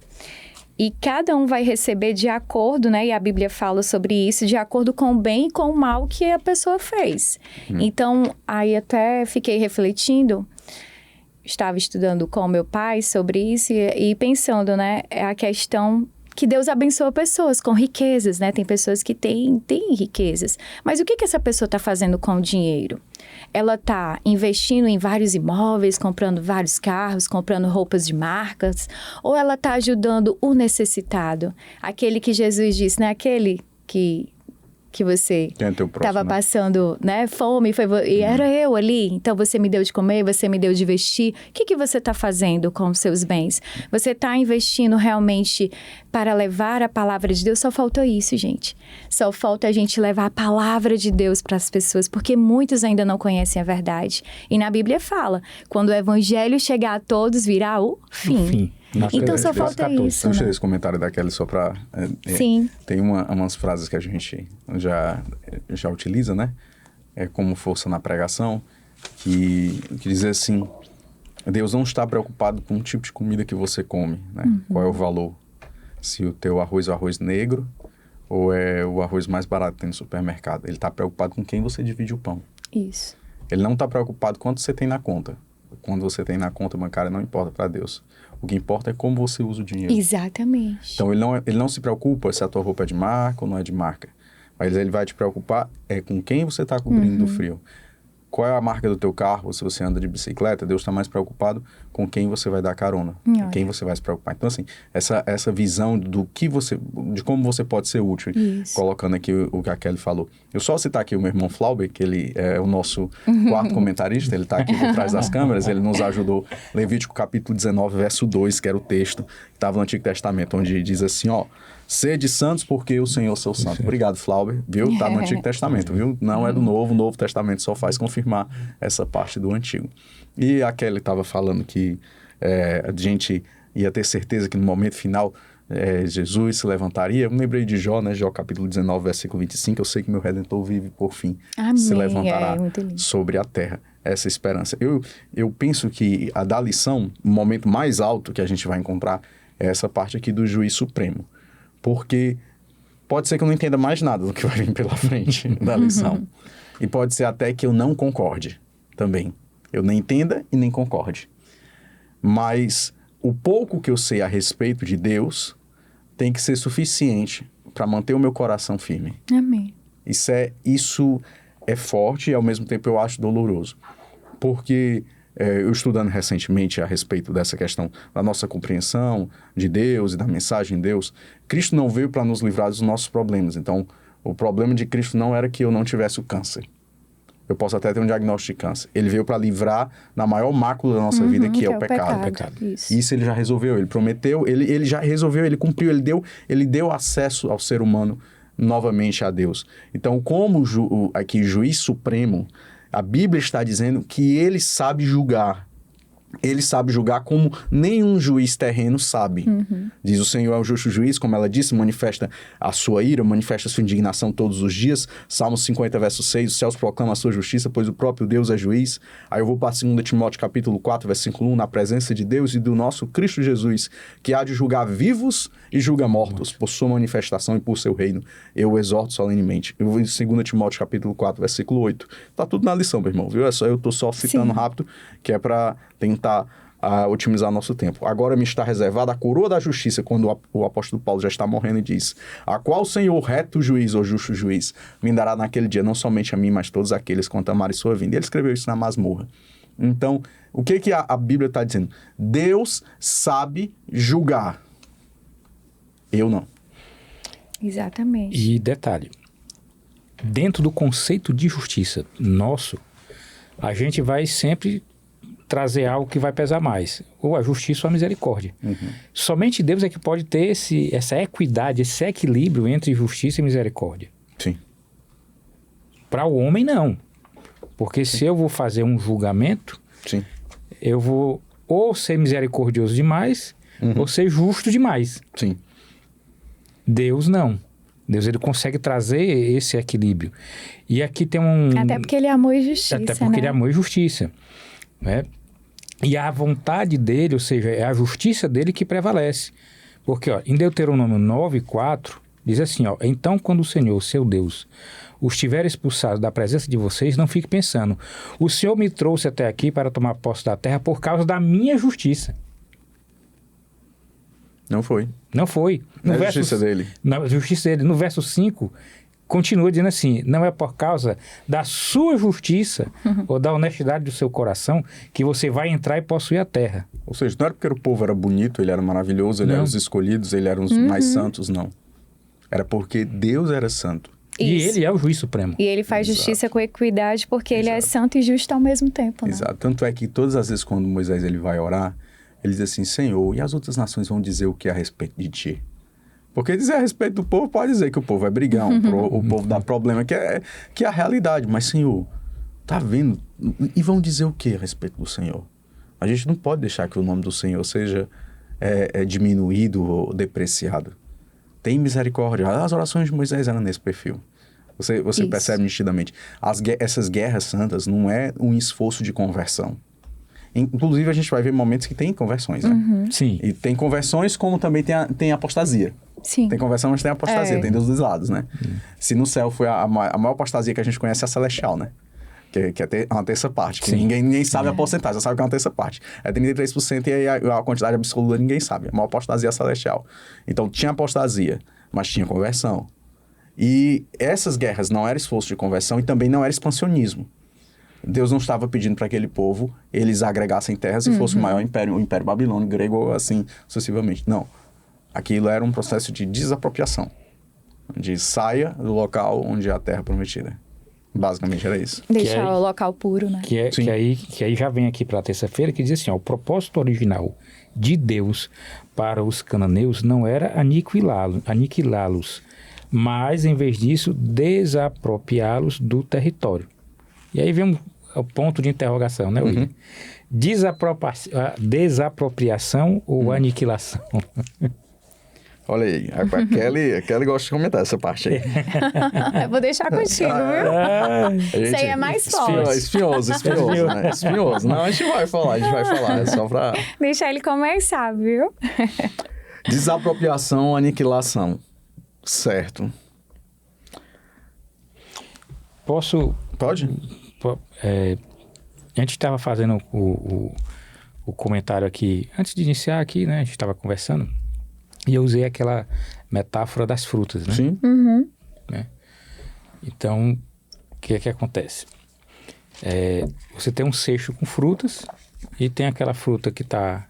E cada um vai receber de acordo, né, e a Bíblia fala sobre isso, de acordo com o bem e com o mal que a pessoa fez. Então, aí até fiquei refletindo, estava estudando com meu pai sobre isso e pensando, né, a questão que Deus abençoa pessoas com riquezas, né? Tem pessoas que têm riquezas. Mas o que essa pessoa está fazendo com o dinheiro? Ela está investindo em vários imóveis, comprando vários carros, comprando roupas de marcas? Ou ela está ajudando o necessitado? Aquele que Jesus disse, né? Aquele que você estava passando, né, fome, e era eu ali, então você me deu de comer, você me deu de vestir. O que você está fazendo com os seus bens? Você está investindo realmente para levar a palavra de Deus? Só falta isso, gente. Só falta a gente levar a palavra de Deus para as pessoas, porque muitos ainda não conhecem a verdade. E na Bíblia fala, quando o evangelho chegar a todos, virá o fim. Então só falta isso. Deixa eu esse comentário da Kelly só para... Sim. Tem umas frases que a gente já utiliza, né? Como força na pregação, que diz assim, Deus não está preocupado com o tipo de comida que você come, né? Qual é o valor? Se o teu arroz é o arroz negro ou é o arroz mais barato que tem no supermercado. Ele está preocupado com quem você divide o pão. Isso. Ele não está preocupado quanto você tem na conta. Quando você tem na conta bancária, não importa para Deus. O que importa é como você usa o dinheiro. Exatamente. Então, ele não se preocupa se a tua roupa é de marca ou não é de marca. Mas ele vai te preocupar com quem você está cobrindo do frio. Qual é a marca do teu carro? Se você anda de bicicleta, Deus está mais preocupado com quem você vai dar carona. Com quem você vai se preocupar. Então, assim, essa visão de como você pode ser útil. Isso. Colocando aqui o que a Kelly falou. Eu só citar aqui o meu irmão Flauber, que ele é o nosso quarto comentarista. Ele está aqui por trás das câmeras. Ele nos ajudou. Levítico capítulo 19, verso 2, que era o texto que estava no Antigo Testamento, onde diz assim, ó... Sede santos porque o Senhor é seu santo. Obrigado, Flauber, viu? Está no Antigo Testamento, viu? Não é do Novo. O Novo Testamento só faz confirmar essa parte do Antigo. E a Kelly estava falando que a gente ia ter certeza que no momento final Jesus se levantaria. Eu me lembrei de Jó, né? Jó capítulo 19, versículo 25. Eu sei que meu Redentor vive por fim. Amém. Se levantará sobre a terra. Essa esperança. Eu penso que a da lição, o momento mais alto que a gente vai encontrar é essa parte aqui do juiz supremo. Porque pode ser que eu não entenda mais nada do que vai vir pela frente da lição. E pode ser até que eu não concorde também. Eu nem entenda e nem concorde. Mas o pouco que eu sei a respeito de Deus tem que ser suficiente para manter o meu coração firme. Amém. Isso é forte e, ao mesmo tempo, eu acho doloroso. Porque eu estudando recentemente a respeito dessa questão da nossa compreensão de Deus e da mensagem de Deus, Cristo não veio para nos livrar dos nossos problemas. Então, o problema de Cristo não era que eu não tivesse o câncer. Eu posso até ter um diagnóstico de câncer. Ele veio para livrar na maior mácula da nossa vida, que é o pecado. Isso ele já resolveu, ele prometeu, ele já resolveu, ele cumpriu, ele deu acesso ao ser humano novamente a Deus. Então, como aqui juiz supremo, a Bíblia está dizendo que ele sabe julgar. Ele sabe julgar como nenhum juiz terreno sabe. Diz: o Senhor é o justo juiz, como ela disse, manifesta a sua ira, manifesta a sua indignação todos os dias. Salmo 50, verso 6, os céus proclamam a sua justiça, pois o próprio Deus é juiz. Aí eu vou para 2 Timóteo capítulo 4, versículo 1, na presença de Deus e do nosso Cristo Jesus, que há de julgar vivos e julga mortos, por sua manifestação e por seu reino. Eu o exorto solenemente. Eu vou em 2 Timóteo capítulo 4, versículo 8. Tá tudo na lição, meu irmão, viu? Eu tô só citando rápido, que é para tentar otimizar nosso tempo. Agora me está reservada a coroa da justiça, quando o apóstolo Paulo já está morrendo e diz: a qual o Senhor, reto juiz ou justo juiz, me dará naquele dia, não somente a mim, mas todos aqueles quanto amarem sua vinda. Ele escreveu isso na masmorra. Então, o que a Bíblia está dizendo? Deus sabe julgar. Eu não. Exatamente. E detalhe, dentro do conceito de justiça nosso, a gente vai sempre trazer algo que vai pesar mais, ou a justiça ou a misericórdia. Somente Deus é que pode ter essa equidade, esse equilíbrio entre justiça e misericórdia. Sim. Para o homem, não. Porque se eu vou fazer um julgamento, Sim. eu vou ou ser misericordioso demais, ou ser justo demais. Sim. Deus não. Deus, ele consegue trazer esse equilíbrio. E aqui tem Até porque ele é amor e justiça, Até porque ele é amor e justiça, né? E a vontade dele, ou seja, é a justiça dele que prevalece. Porque, ó, em Deuteronômio 9:4, diz assim, ó: então quando o Senhor, seu Deus, os tiver expulsado da presença de vocês, não fique pensando: o Senhor me trouxe até aqui para tomar posse da terra por causa da minha justiça. Não foi. Não foi. Não é a justiça dele. Na justiça dele. No verso 5, continua dizendo assim: não é por causa da sua justiça ou da honestidade do seu coração que você vai entrar e possuir a terra. Ou seja, não era porque o povo era bonito, ele era maravilhoso, ele era os escolhidos, ele era os mais santos, não. Era porque Deus era santo. E Isso. ele é o juiz supremo. E ele faz justiça com equidade porque ele é santo e justo ao mesmo tempo, né? Exato. Tanto é que todas as vezes quando Moisés ele vai orar, ele diz assim: Senhor, e as outras nações vão dizer o que a respeito de ti? Porque dizer a respeito do povo pode dizer que o povo vai brigar, o povo dá problema, que é a realidade. Mas, Senhor, tá vendo? E vão dizer o que a respeito do Senhor? A gente não pode deixar que o nome do Senhor seja diminuído ou depreciado. Tem misericórdia. As orações de Moisés eram nesse perfil. Você percebe nitidamente. Essas guerras santas não é um esforço de conversão. Inclusive, a gente vai ver momentos que tem conversões, né? Sim. E tem conversões, como também tem apostasia. Sim. Tem conversão, mas tem apostasia, tem dos dois lados, né? Se no céu foi a maior apostasia que a gente conhece é a celestial, né? Que é uma terça parte, que ninguém sabe a porcentagem, só sabe que é uma terça parte. É 33% e aí a quantidade absoluta ninguém sabe. A maior apostasia é a celestial. Então, tinha apostasia, mas tinha conversão. E essas guerras não eram esforço de conversão e também não era expansionismo. Deus não estava pedindo para aquele povo eles agregassem terras e fosse o maior império, o Império Babilônico, grego, assim, sucessivamente. Não. Aquilo era um processo de desapropriação. De saia do local onde é a terra prometida. Basicamente era isso. Deixar o local puro, né? Que aí já vem aqui para a terça-feira, que diz assim, ó: o propósito original de Deus para os cananeus não era aniquilá-los, mas, em vez disso, desapropriá-los do território. E aí vem o ponto de interrogação, né, William? Desapropriação ou aniquilação? Olha aí, a Kelly gosta de comentar essa parte aí. Eu vou deixar contigo, viu? Isso aí é mais forte. Espinhoso, né? Espinhoso. Não, a gente vai falar, é só pra... Deixar ele começar, viu? Desapropriação, aniquilação. Certo. Posso Pode? A gente estava fazendo o comentário aqui, antes de iniciar aqui, né? A gente estava conversando e eu usei aquela metáfora das frutas, né? Sim. Uhum. Né? Então, o que é que acontece? Você tem um cesto com frutas e tem aquela fruta que está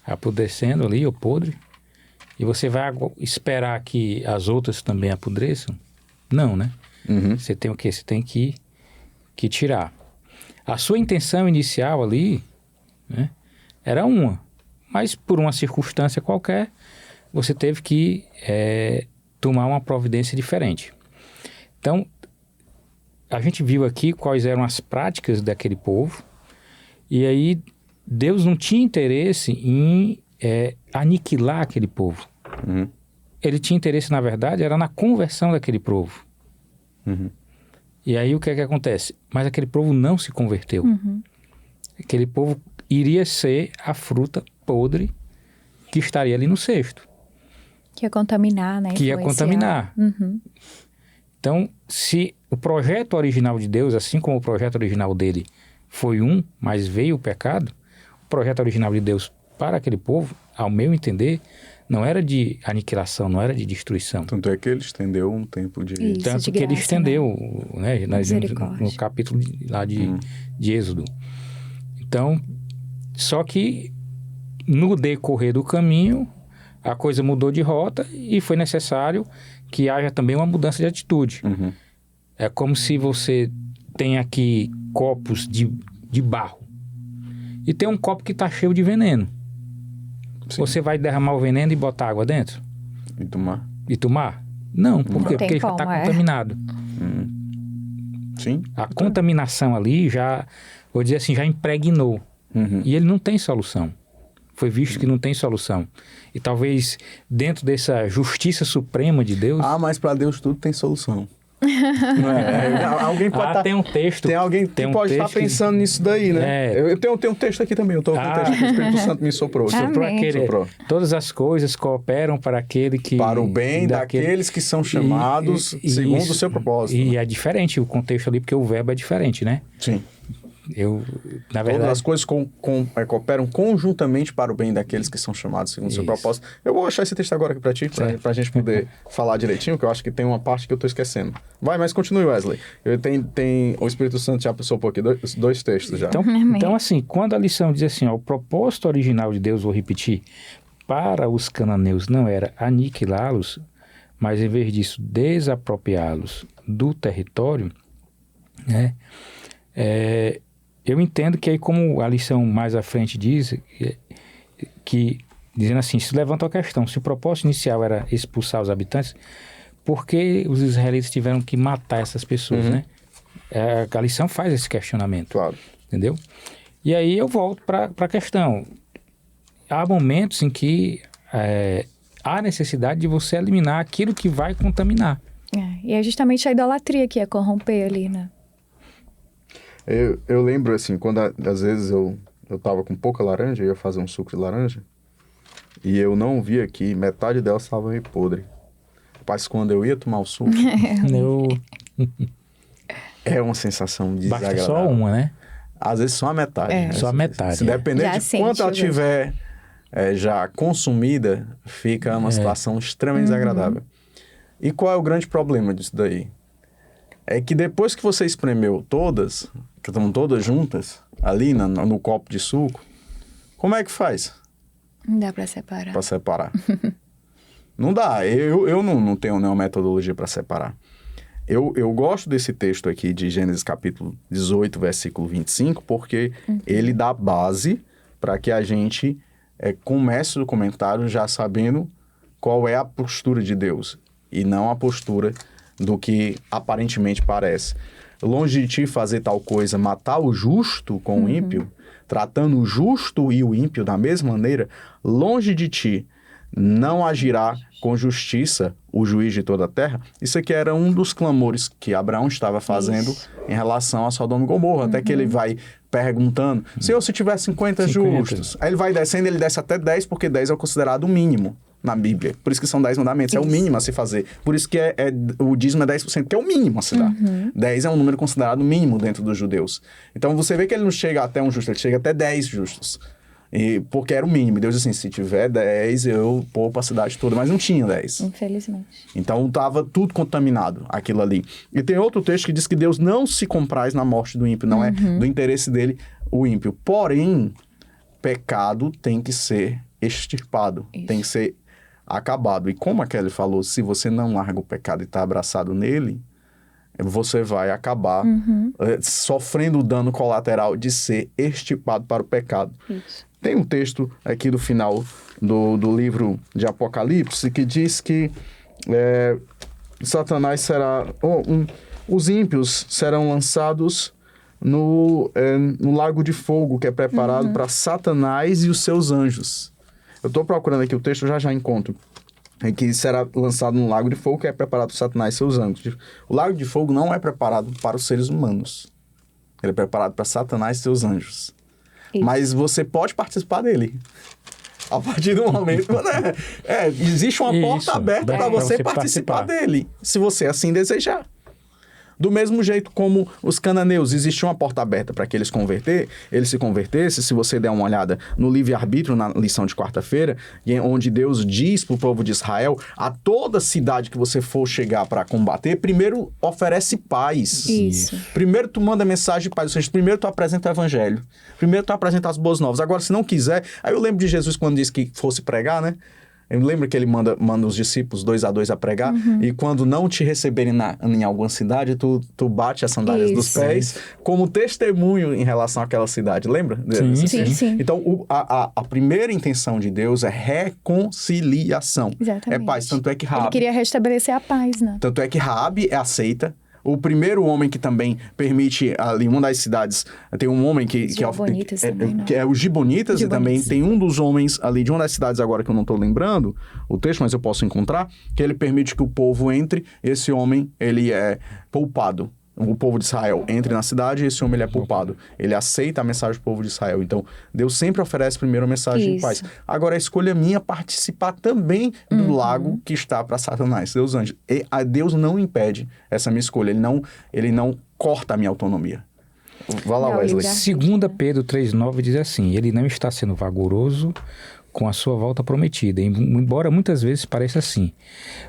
apodrecendo ali, ou podre, e você vai esperar que as outras também apodreçam? Não, né? Uhum. Você tem o quê? Você tem que tirar. A sua intenção inicial ali, né, era uma, mas por uma circunstância qualquer, você teve que tomar uma providência diferente. Então, a gente viu aqui quais eram as práticas daquele povo, e aí Deus não tinha interesse em aniquilar aquele povo. Uhum. Ele tinha interesse, na verdade, era na conversão daquele povo. Uhum. E aí o que é que acontece? Mas aquele povo não se converteu. Uhum. Aquele povo iria ser a fruta podre que estaria ali no cesto. Que ia contaminar, né? Que ia Influenciar. contaminar. Uhum. Então, se o projeto original de Deus, assim como o projeto original dele foi mas veio o pecado, o projeto original de Deus para aquele povo, ao meu entender, não era de aniquilação, não era de destruição. Tanto é que ele estendeu um tempo de... Isso. Tanto de que ele graça, estendeu, né? Misericórdia. No capítulo lá de Êxodo. Então, só que no decorrer do caminho, a coisa mudou de rota e foi necessário que haja também uma mudança de atitude. Uhum. É como se você tem aqui copos de barro e tem um copo que está cheio de veneno. Sim. Você vai derramar o veneno e botar água dentro? E tomar? E tomar? Não, por quê? Não tem Porque ele já está como, contaminado. Sim. A contaminação ali já, vou dizer assim, já impregnou. Uhum. E ele não tem solução. Foi visto que não tem solução. E talvez dentro dessa justiça suprema de Deus... Mas para Deus tudo tem solução. Não é? Alguém pode tem um texto. Tem alguém que pode estar pensando nisso daí, né? Eu tenho um texto aqui também. Eu estou com um texto que o Espírito Santo me soprou. Soprou. Todas as coisas cooperam para aquele que... Para o bem daqueles que são chamados segundo o seu propósito. E é diferente o contexto ali, porque o verbo é diferente, né? Sim. Na verdade... Todas as coisas cooperam conjuntamente para o bem daqueles que são chamados segundo o seu propósito. Eu vou achar esse texto agora aqui para ti, para a gente poder falar direitinho, que eu acho que tem uma parte que eu estou esquecendo. Vai, mas continue, Wesley. O Espírito Santo já passou por aqui dois textos já. Então, assim, quando a lição diz assim, o propósito original de Deus, vou repetir, para os cananeus não era aniquilá-los, mas em vez disso desapropriá-los do território, né? Eu entendo que aí, como a lição mais à frente diz, que dizendo assim, se levanta a questão, se o propósito inicial era expulsar os habitantes, por que os israelitas tiveram que matar essas pessoas, né? A lição faz esse questionamento, claro. Entendeu? E aí eu volto para a questão. Há momentos em que há necessidade de você eliminar aquilo que vai contaminar. E é justamente a idolatria que ia corromper ali, né? Eu lembro, assim, quando às vezes eu tava com pouca laranja, eu ia fazer um suco de laranja, e eu não via que metade dela estava meio podre. Mas quando eu ia tomar o suco, é uma sensação desagradável. Basta só uma, né? Às vezes só a metade. Né? Só a metade. Se depender de quanto ela tiver já consumida, fica uma situação extremamente desagradável. E qual é o grande problema disso daí? É que depois que você espremeu todas, que estão todas juntas, ali no copo de suco, como é que faz? Não dá para separar. Para separar. Não dá. Eu não tenho nenhuma metodologia para separar. Eu gosto desse texto aqui de Gênesis capítulo 18, versículo 25, porque ele dá base para que a gente comece o comentário já sabendo qual é a postura de Deus e não a postura do que aparentemente parece. Longe de ti fazer tal coisa, matar o justo com o ímpio, tratando o justo e o ímpio da mesma maneira, longe de ti não agirá com justiça o juiz de toda a terra. Isso aqui era um dos clamores que Abraão estava fazendo em relação a Sodoma e Gomorra, até que ele vai perguntando, Senhor, se tiver 50 justos, aí ele vai descendo, ele desce até 10, porque 10 é considerado o mínimo. na Bíblia. Por isso que são 10 mandamentos. É o Isso. mínimo a se fazer. Por isso que o dízimo é 10%, que é o mínimo a se dar. 10 é um número considerado mínimo dentro dos judeus. Então, você vê que ele não chega até um justo, ele chega até 10 justos. Porque era o mínimo. Deus disse assim, se tiver 10, eu poupo a cidade toda. Mas não tinha 10. Infelizmente. Então, estava tudo contaminado, aquilo ali. E tem outro texto que diz que Deus não se compraz na morte do ímpio. Não é do interesse dele o ímpio. Porém, pecado tem que ser extirpado. Isso. Tem que ser acabado. E como a Kelly falou, se você não larga o pecado e está abraçado nele, você vai acabar sofrendo o dano colateral de ser extirpado para o pecado. Isso. Tem um texto aqui do final do livro de Apocalipse que diz que Satanás será... os ímpios serão lançados no lago de fogo que é preparado para Satanás e os seus anjos. Eu estou procurando aqui o texto, já encontro. Que será lançado no lago de fogo que é preparado para Satanás e seus anjos. O lago de fogo não é preparado para os seres humanos. Ele é preparado para Satanás e seus anjos. Isso. Mas você pode participar dele. A partir do momento... existe uma porta aberta para você participar dele. Se você assim desejar. Do mesmo jeito como os cananeus, existia uma porta aberta para que eles se convertessem. Se você der uma olhada no livre-arbítrio, na lição de quarta-feira, onde Deus diz para o povo de Israel, a toda cidade que você for chegar para combater, primeiro oferece paz. Isso. Primeiro tu manda mensagem de paz, ou seja, primeiro tu apresenta o evangelho. Primeiro tu apresenta as boas novas. Agora, se não quiser... Aí eu lembro de Jesus quando disse que fosse pregar, né? Eu lembro que ele manda os discípulos 2 a 2 a pregar, e quando não te receberem em alguma cidade, tu bate as sandálias dos pés como testemunho em relação àquela cidade. Lembra? Sim. Então, a primeira intenção de Deus é reconciliação. Exatamente. É paz. Tanto é que Raabe... Ele queria restabelecer a paz, né? Tanto é que Raabe é aceita. O primeiro homem que também permite, ali em uma das cidades, tem um homem que é os Gibonitas, e também tem um dos homens ali de uma das cidades agora que eu não estou lembrando o texto, mas eu posso encontrar, que ele permite que o povo entre, esse homem, ele é poupado. O povo de Israel entre na cidade e esse homem ele é poupado. Ele aceita a mensagem do povo de Israel. Então, Deus sempre oferece primeiro a mensagem de paz. Agora, a escolha minha é participar também do lago que está para Satanás, seus anjos. E Deus não impede essa minha escolha. Ele não corta a minha autonomia. Vai lá, Wesley. 2 Pedro 3,9 diz assim: ele não está sendo vagaroso com a sua volta prometida, embora muitas vezes pareça assim.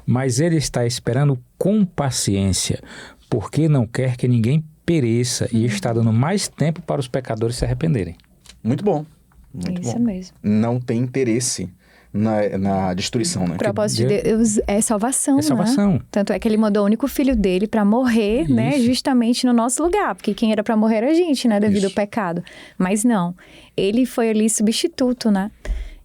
Mas ele está esperando com paciência, porque não quer que ninguém pereça e está dando mais tempo para os pecadores se arrependerem. Muito bom. Muito Isso bom. mesmo. Não tem interesse na destruição, né? O propósito de Deus é salvação, É salvação. né? Tanto é que ele mandou o único filho dele para morrer, né? Justamente no nosso lugar. Porque quem era para morrer era a gente, né? Devido ao pecado. Mas não. Ele foi ali substituto, né?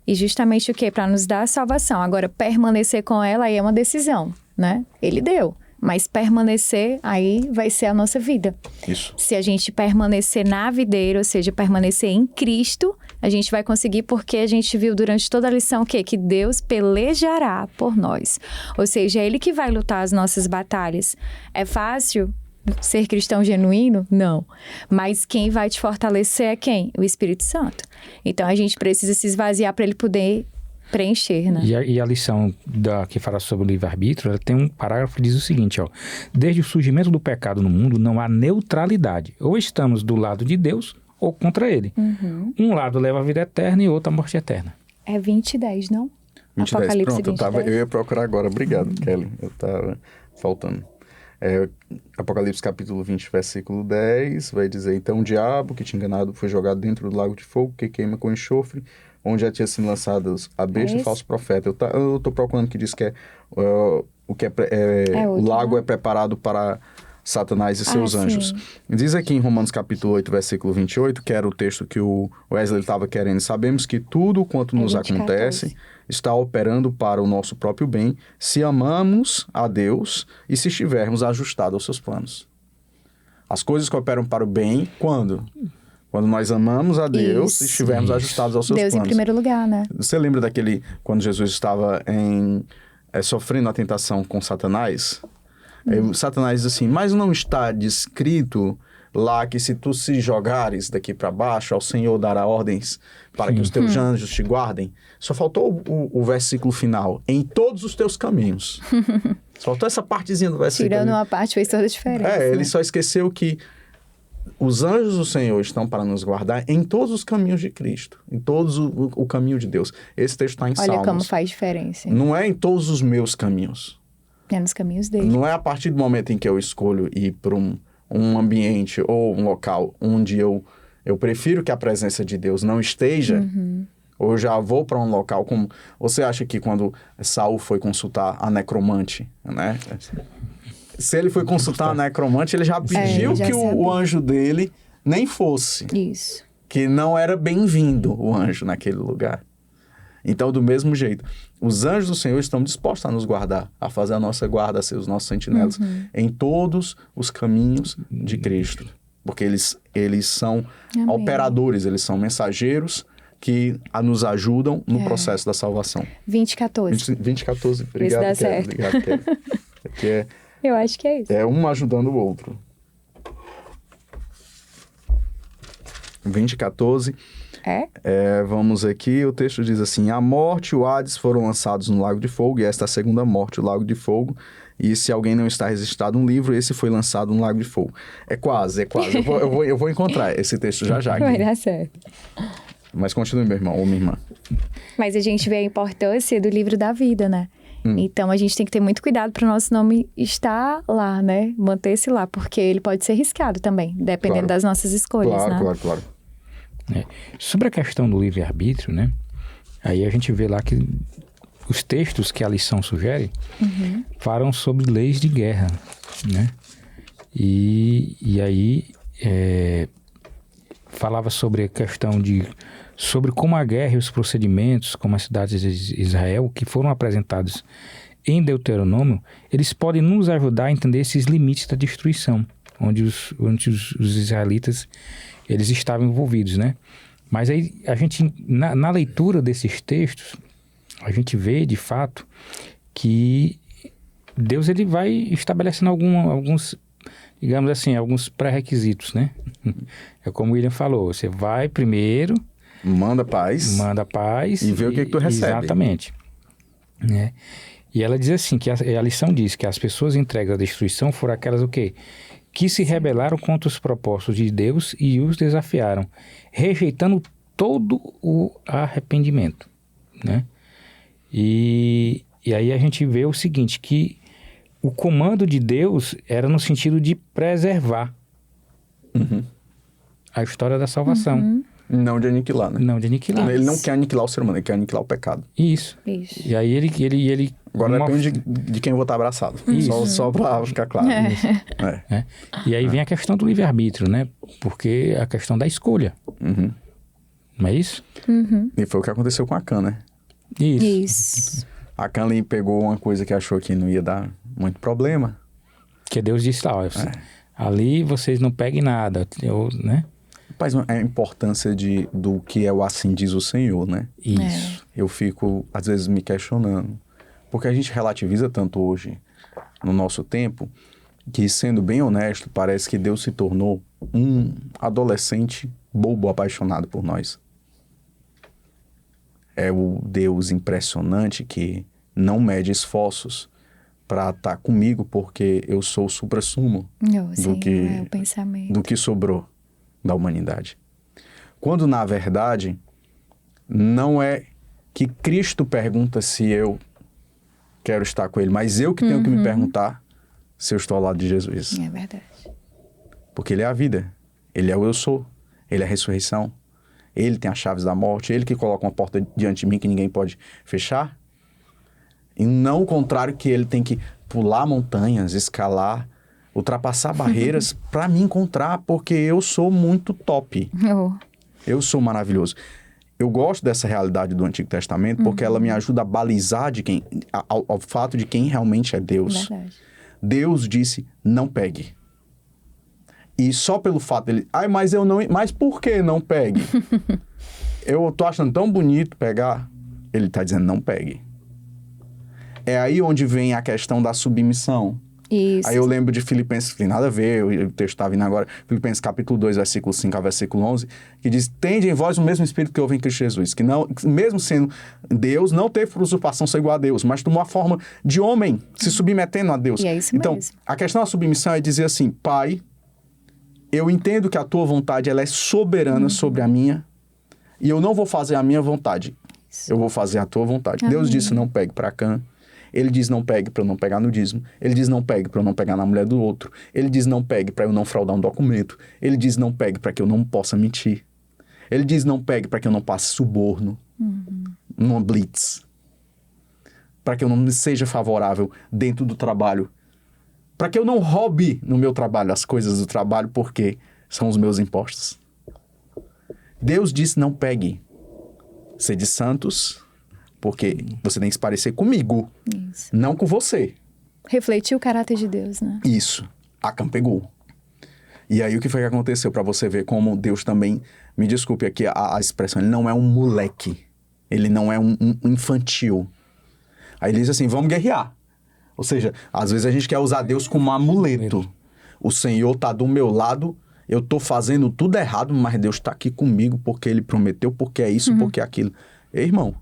E justamente o quê? Para nos dar a salvação. Agora, permanecer com ela aí é uma decisão, né? Ele deu. Mas permanecer, aí vai ser a nossa vida. Isso. Se a gente permanecer na videira, ou seja, permanecer em Cristo, a gente vai conseguir, porque a gente viu durante toda a lição o quê? Que Deus pelejará por nós. Ou seja, é Ele que vai lutar as nossas batalhas. É fácil ser cristão genuíno? Não. Mas quem vai te fortalecer é quem? O Espírito Santo. Então, a gente precisa se esvaziar para Ele poder preencher, né? E a lição que fala sobre o livre-arbítrio, ela tem um parágrafo que diz o seguinte, ó: desde o surgimento do pecado no mundo, não há neutralidade. Ou estamos do lado de Deus, ou contra ele. Um lado leva a vida eterna e outro a morte eterna. É 20:10, não? 20:10. Apocalipse Pronto, 20:10. eu ia procurar agora. Obrigado, Kelly. Eu estava faltando. Apocalipse capítulo 20, versículo 10, vai dizer: então o diabo que tinha enganado foi jogado dentro do lago de fogo que queima com enxofre, onde já tinha sido lançados a besta e o falso profeta. Eu estou procurando que diz que o lago é preparado para Satanás e seus anjos. Sim. Diz aqui em Romanos capítulo 8, versículo 28, que era o texto que o Wesley estava querendo: sabemos que tudo quanto nos acontece está operando para o nosso próprio bem, se amamos a Deus e se estivermos ajustados aos seus planos. As coisas que operam para o bem, quando? Quando nós amamos a Deus e estivermos ajustados aos seus Deus planos. em primeiro lugar, né? Você lembra quando Jesus estava sofrendo a tentação com Satanás? Satanás diz assim: mas não está descrito lá que se tu se jogares daqui para baixo, ao Senhor dará ordens para que os teus anjos te guardem. Só faltou o versículo final. Em todos os teus caminhos. Só faltou essa partezinha do versículo. Tirando uma parte fez toda a diferença. Ele só esqueceu que os anjos do Senhor estão para nos guardar em todos os caminhos de Cristo. Em todos o caminho de Deus. Esse texto está em Salmos. Olha como faz diferença. Não é em todos os meus caminhos. É nos caminhos dele. Não é a partir do momento em que eu escolho ir para um ambiente ou um local onde eu prefiro que a presença de Deus não esteja, ou eu já vou para um local como... Você acha que quando Saul foi consultar a necromante, né? Se ele foi consultar a necromante, ele já pediu já que o anjo dele nem fosse. Isso. Que não era bem-vindo o anjo naquele lugar. Então, do mesmo jeito, os anjos do Senhor estão dispostos a nos guardar, a fazer a nossa guarda, a ser os nossos sentinelas, em todos os caminhos de Cristo. Porque eles são operadores, eles são mensageiros que nos ajudam no processo da salvação. 20:14. 20:14. Obrigado, dá certo. Obrigado, Kelly. Eu acho que é isso. É um ajudando o outro. 20:14. Vamos aqui, o texto diz assim: a morte e o Hades foram lançados no lago de fogo, e esta é a segunda morte, o lago de fogo. E se alguém não está registrado no livro, esse foi lançado no lago de fogo. É quase. Eu vou encontrar esse texto já. Vai dar certo. Mas continue, meu irmão ou minha irmã. Mas a gente vê a importância do livro da vida, né? Então, a gente tem que ter muito cuidado para o nosso nome estar lá, né? Manter-se lá, porque ele pode ser riscado também, dependendo das nossas escolhas, né? Claro. Sobre a questão do livre-arbítrio, né? Aí a gente vê lá que os textos que a lição sugere falam sobre leis de guerra, né? E aí falava sobre a questão sobre como a guerra e os procedimentos, como as cidades de Israel, que foram apresentados em Deuteronômio, eles podem nos ajudar a entender esses limites da destruição, onde os israelitas eles estavam envolvidos, né? Mas aí a gente, na leitura desses textos, a gente vê de fato que Deus ele vai estabelecendo alguns, digamos assim, alguns pré-requisitos, né? É como o William falou, você vai primeiro... Manda paz. E vê o que tu recebe. Exatamente. Né? E ela diz assim, que a lição diz que as pessoas entregues à destruição foram aquelas o quê? Que se rebelaram contra os propósitos de Deus e os desafiaram, rejeitando todo o arrependimento, né? E aí a gente vê o seguinte, que o comando de Deus era no sentido de preservar a história da salvação. Não de aniquilar, né? Não de aniquilar. Ele não quer aniquilar o ser humano, ele quer aniquilar o pecado. Isso. E aí ele agora depende de quem eu vou estar abraçado. Só para ficar claro. E aí vem a questão do livre-arbítrio, né? Porque a questão da escolha. Não é isso? E foi o que aconteceu com Acã, né? Isso. Acã ali pegou uma coisa que achou que não ia dar muito problema. Que Deus disse lá, ali vocês não peguem nada, né? Mas a importância do que é o assim diz o Senhor, né? Isso. Eu fico, às vezes, me questionando. Porque a gente relativiza tanto hoje, no nosso tempo, que, sendo bem honesto, parece que Deus se tornou um adolescente bobo apaixonado por nós. É o Deus impressionante que não mede esforços para estar comigo, porque eu sou o suprassumo do que sobrou da humanidade. Quando, na verdade, não é que Cristo pergunta se eu quero estar com ele, mas eu que tenho que me perguntar se eu estou ao lado de Jesus. É verdade. Porque ele é a vida, ele é o eu sou, ele é a ressurreição, ele tem as chaves da morte, ele que coloca uma porta diante de mim que ninguém pode fechar. E não o contrário, que ele tem que pular montanhas, escalar, ultrapassar barreiras para me encontrar, porque eu sou muito top. Eu sou maravilhoso. Eu gosto dessa realidade do Antigo Testamento porque ela me ajuda a balizar ao fato de quem realmente é Deus. Verdade. Deus disse, não pegue. E só pelo fato dele... mas eu não... Mas por que não pegue? Eu tô achando tão bonito pegar. Ele tá dizendo, não pegue. É aí onde vem a questão da submissão. Isso. Aí eu lembro de Filipenses, que tem nada a ver, o texto está vindo agora, Filipenses capítulo 2, versículo 5 a versículo 11, que diz, tende em vós o mesmo Espírito que houve em Cristo Jesus, que não, mesmo sendo Deus, não teve por usurpação ser igual a Deus, mas tomou a forma de homem, se submetendo a Deus. E é isso então, mesmo. a questão da submissão é dizer assim, Pai, eu entendo que a tua vontade ela é soberana sobre a minha, e eu não vou fazer a minha vontade, eu vou fazer a tua vontade. Deus disse, não pegue para Cã. Ele diz, não pegue para eu não pegar no dízimo. Ele diz, não pegue para eu não pegar na mulher do outro. Ele diz, não pegue para eu não fraudar um documento. Ele diz, não pegue para que eu não possa mentir. Ele diz, não pegue para que eu não passe suborno numa blitz. Para que eu não me seja favorável dentro do trabalho. Para que eu não roube no meu trabalho as coisas do trabalho, porque são os meus impostos. Deus disse, não pegue. Sede santos, porque você tem que se parecer comigo, Isso. não com você. Refletir o caráter de Deus, né? Isso. Acã pegou. E aí o que foi que aconteceu para você ver como Deus também, me desculpe aqui a expressão, ele não é um moleque. Ele não é um infantil. Aí ele diz assim, vamos guerrear. Ou seja, às vezes a gente quer usar Deus como um amuleto. O Senhor tá do meu lado, eu tô fazendo tudo errado, mas Deus tá aqui comigo porque Ele prometeu, porque é isso, porque é aquilo. Ei, irmão,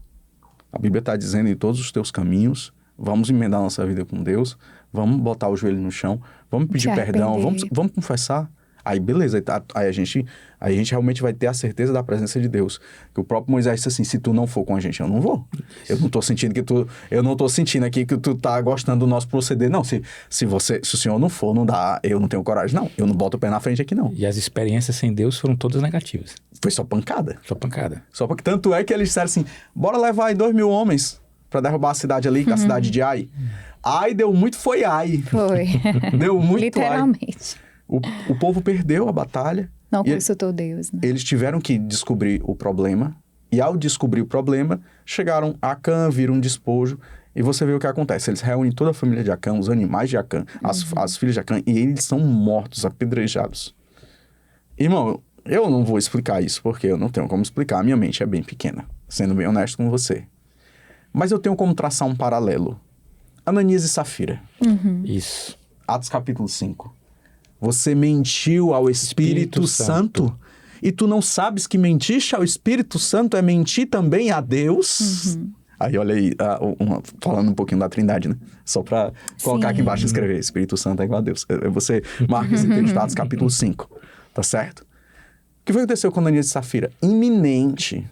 a Bíblia está dizendo em todos os teus caminhos, vamos emendar nossa vida com Deus, vamos botar o joelho no chão, vamos pedir perdão, vamos confessar. Aí beleza, aí a gente realmente vai ter a certeza da presença de Deus. Que o próprio Moisés disse assim, se tu não for com a gente, eu não vou. Eu não tô sentindo aqui que tu tá gostando do nosso proceder. Não, se o Senhor não for, não dá, eu não tenho coragem, não. Eu não boto o pé na frente aqui, não. E as experiências sem Deus foram todas negativas. Foi só pancada. Só pancada. Só porque tanto é que eles disseram assim, bora levar aí 2.000 homens pra derrubar a cidade ali, que é a cidade de Ai. Ai, deu muito, foi Ai. Foi. Deu muito Literalmente. Ai. O povo perdeu a batalha. Não consultou Deus, né? Eles tiveram que descobrir o problema. E ao descobrir o problema, chegaram a Acã, viram um despojo. E você vê o que acontece. Eles reúnem toda a família de Acã, os animais de Acã, as filhas de Acã. E eles são mortos, apedrejados. Irmão, eu não vou explicar isso, porque eu não tenho como explicar. A minha mente é bem pequena, sendo bem honesto com você. Mas eu tenho como traçar um paralelo. Ananias e Safira. Isso. Atos capítulo 5. Você mentiu ao Espírito Santo e tu não sabes que mentiste ao Espírito Santo é mentir também a Deus? Aí olha aí, falando um pouquinho da Trindade, né? Só para colocar aqui embaixo e escrever, Espírito Santo é igual a Deus. Você marca esse texto, Atos capítulo 5, tá certo? O que foi que aconteceu com Ananias e Safira? Imediatamente.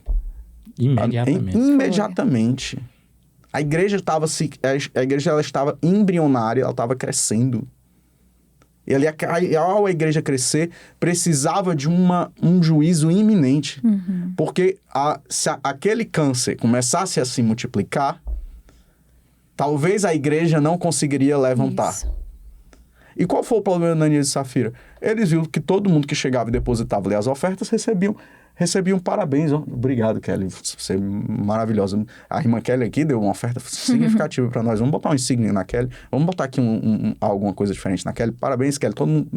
A igreja estava embrionária, ela estava crescendo. E ao a igreja crescer, precisava de um juízo iminente. Porque se aquele câncer começasse a se multiplicar, talvez a igreja não conseguiria levantar. Isso. E qual foi o problema de Ananias e Safira? Eles viram que todo mundo que chegava e depositava ali as ofertas recebiam parabéns. Ó. Obrigado, Kelly. Você é maravilhosa. A irmã Kelly aqui deu uma oferta significativa para nós. Vamos botar um insígnia na Kelly. Vamos botar aqui alguma coisa diferente na Kelly. Parabéns, Kelly. Todo mundo...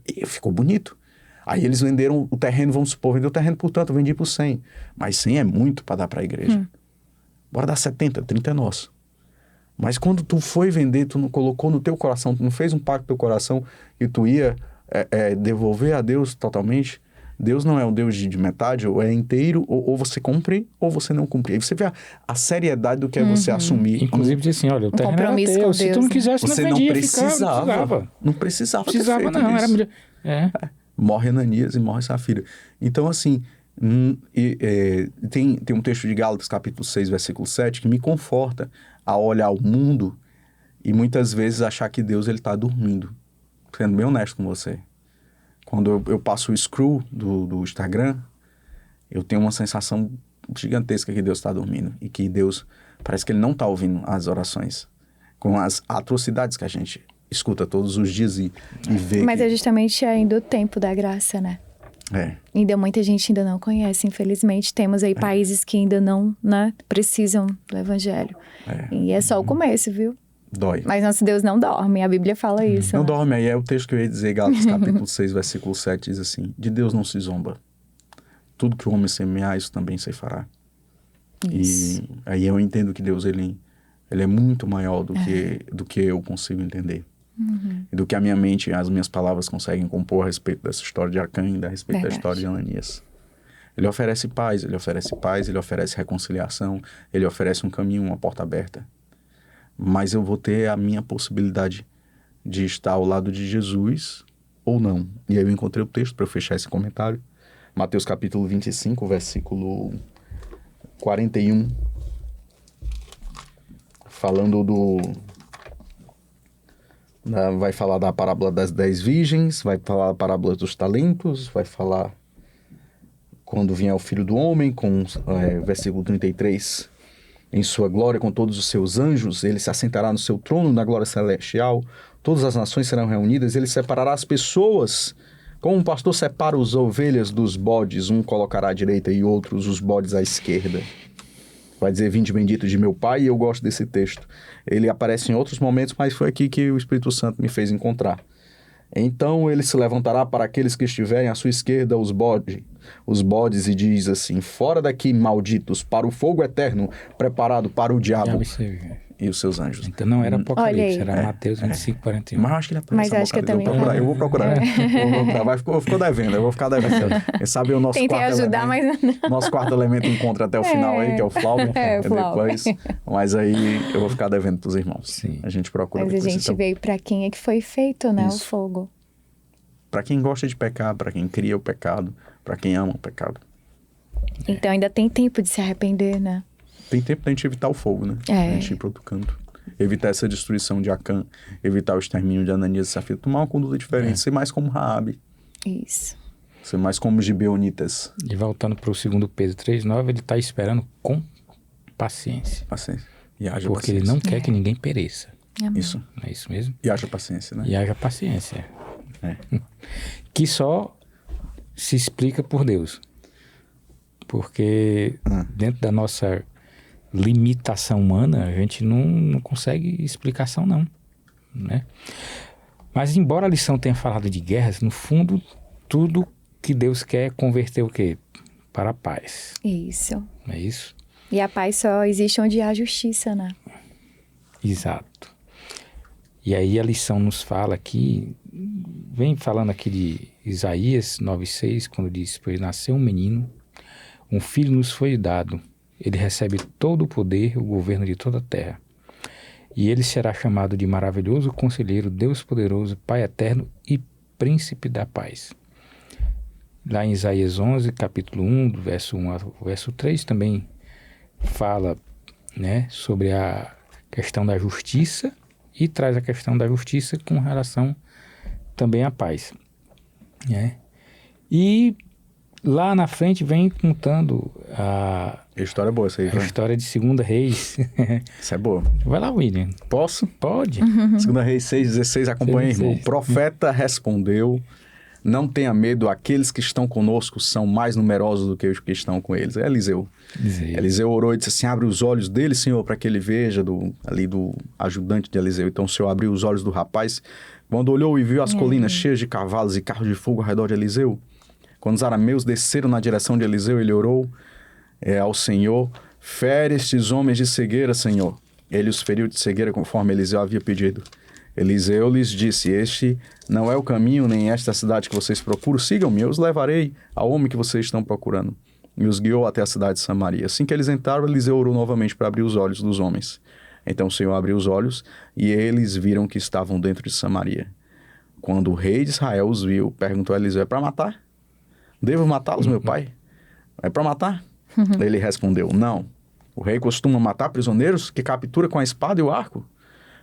E ficou bonito. Aí eles venderam o terreno, vamos supor, vendeu o terreno por tanto, eu vendi por 100. Mas 100 é muito para dar para a igreja. Bora dar 70, 30 é nosso. Mas quando tu foi vender, tu não colocou no teu coração, tu não fez um pacto no teu coração que tu ia devolver a Deus totalmente. Deus não é um Deus de metade, ou é inteiro, ou você cumpre, ou você não cumpre. Aí você vê a seriedade do que é você assumir. Inclusive diz assim, olha, o terreno era teu. Se tu não quisesse, você não vendia, não precisava. Não precisava ter feito não, isso. Era... Morre Ananias e morre Safira. Então, assim, tem um texto de Gálatas, capítulo 6, versículo 7, que me conforta a olhar o mundo e muitas vezes achar que Deus está dormindo. Sendo bem honesto com você. Quando eu passo o scroll do Instagram, eu tenho uma sensação gigantesca que Deus está dormindo. E que Deus, parece que Ele não está ouvindo as orações. Com as atrocidades que a gente escuta todos os dias e vê. Mas é justamente ainda o tempo da graça, né? Ainda muita gente ainda não conhece, infelizmente. Temos aí países que ainda não, né, precisam do evangelho. E é só o começo, viu? Dói. Mas nosso Deus não dorme, a Bíblia fala isso. Não né? dorme, aí é o texto que eu ia dizer, Gálatas capítulo 6, versículo 7, diz assim, de Deus não se zomba. Tudo que o homem semear, isso também se fará. Isso. E aí eu entendo que Deus, ele é muito maior do que eu consigo entender. E do que a minha mente e as minhas palavras conseguem compor a respeito dessa história de Acã e a respeito da história de Ananias. Ele oferece paz, ele oferece reconciliação, ele oferece um caminho, uma porta aberta. Mas eu vou ter a minha possibilidade de estar ao lado de Jesus ou não. E aí eu encontrei o texto para eu fechar esse comentário. Mateus capítulo 25, versículo 41. Falando vai falar da parábola das 10 virgens, vai falar da parábola dos talentos, vai falar quando vier o Filho do Homem, com versículo 33. Em sua glória, com todos os seus anjos, ele se assentará no seu trono na glória celestial. Todas as nações serão reunidas, ele separará as pessoas, como um pastor separa as ovelhas dos bodes, um colocará à direita e outros os bodes à esquerda. Vai dizer, vinde bendito de meu Pai, e eu gosto desse texto. Ele aparece em outros momentos, mas foi aqui que o Espírito Santo me fez encontrar. Então ele se levantará para aqueles que estiverem à sua esquerda, os bodes, e diz assim, fora daqui, malditos, para o fogo eterno, preparado para o diabo e os seus anjos. Então não era Apocalipse, era Mateus 25, 41. Mas acho que ele Mas acho que eu também eu vou procurar. Ficou devendo, eu vou ficar devendo. Quem sabe o nosso Tentei quarto ajudar, elemento, mas nosso quarto elemento encontra até o final aí, que é o Flauber. Depois, mas aí eu vou ficar devendo pros irmãos. Sim. A gente procura mas depois. a gente veio para quem é que foi feito, né? Isso. O fogo. Para quem gosta de pecar, para quem cria o pecado, para quem ama o pecado. Então ainda tem tempo de se arrepender, né? Tem tempo da gente evitar o fogo, né? A gente ir para outro canto. Evitar essa destruição de Acã, evitar o extermínio de Ananias e Safira, tomar uma conduta diferente, ser mais como Raabe. Isso. Ser mais como Gibeonitas. E voltando para o 2 Pedro 3,9, ele está esperando com paciência. Paciência. E haja porque paciência. ele não quer que ninguém pereça. Amém. Isso. Não é isso mesmo? E haja paciência, né? E haja paciência. É. Que só se explica por Deus. Porque dentro da nossa limitação humana, a gente não consegue explicação, não. Né? Mas embora a lição tenha falado de guerras, no fundo, tudo que Deus quer é converter o quê? Para a paz. Isso. Não é isso? E a paz só existe onde há justiça, né? Exato. E aí a lição nos fala aqui, vem falando aqui de Isaías 9,6, quando diz, pois nasceu um menino, um filho nos foi dado, ele recebe todo o poder, o governo de toda a terra. E ele será chamado de maravilhoso conselheiro, Deus poderoso, Pai eterno e príncipe da paz. Lá em Isaías 11, capítulo 1, do verso 1 ao verso 3, também fala, né, sobre a questão da justiça e traz a questão da justiça com relação também à paz. Né? E lá na frente vem contando a história é boa essa aí, a história de 2 Reis. Isso é boa. Vai lá, William. Posso? Pode. 2 Reis 6,16, acompanha, irmão. O 6,16. profeta respondeu, não tenha medo, aqueles que estão conosco são mais numerosos do que os que estão com eles. É Eliseu. Eliseu orou e disse assim, abre os olhos dele, Senhor, para que ele veja, do ajudante de Eliseu. Então o Senhor abriu os olhos do rapaz, quando olhou e viu as colinas cheias de cavalos e carros de fogo ao redor de Eliseu. Quando os arameus desceram na direção de Eliseu, ele orou ao Senhor, fere estes homens de cegueira, Senhor. Ele os feriu de cegueira conforme Eliseu havia pedido. Eliseu lhes disse, este não é o caminho, nem esta cidade que vocês procuram. Sigam-me, eu os levarei ao homem que vocês estão procurando. E os guiou até a cidade de Samaria. Assim que eles entraram, Eliseu orou novamente para abrir os olhos dos homens. Então o Senhor abriu os olhos e eles viram que estavam dentro de Samaria. Quando o rei de Israel os viu, perguntou a Eliseu, é para matar? Devo matá-los, meu pai? É para matar? Ele respondeu, não. O rei costuma matar prisioneiros que captura com a espada e o arco.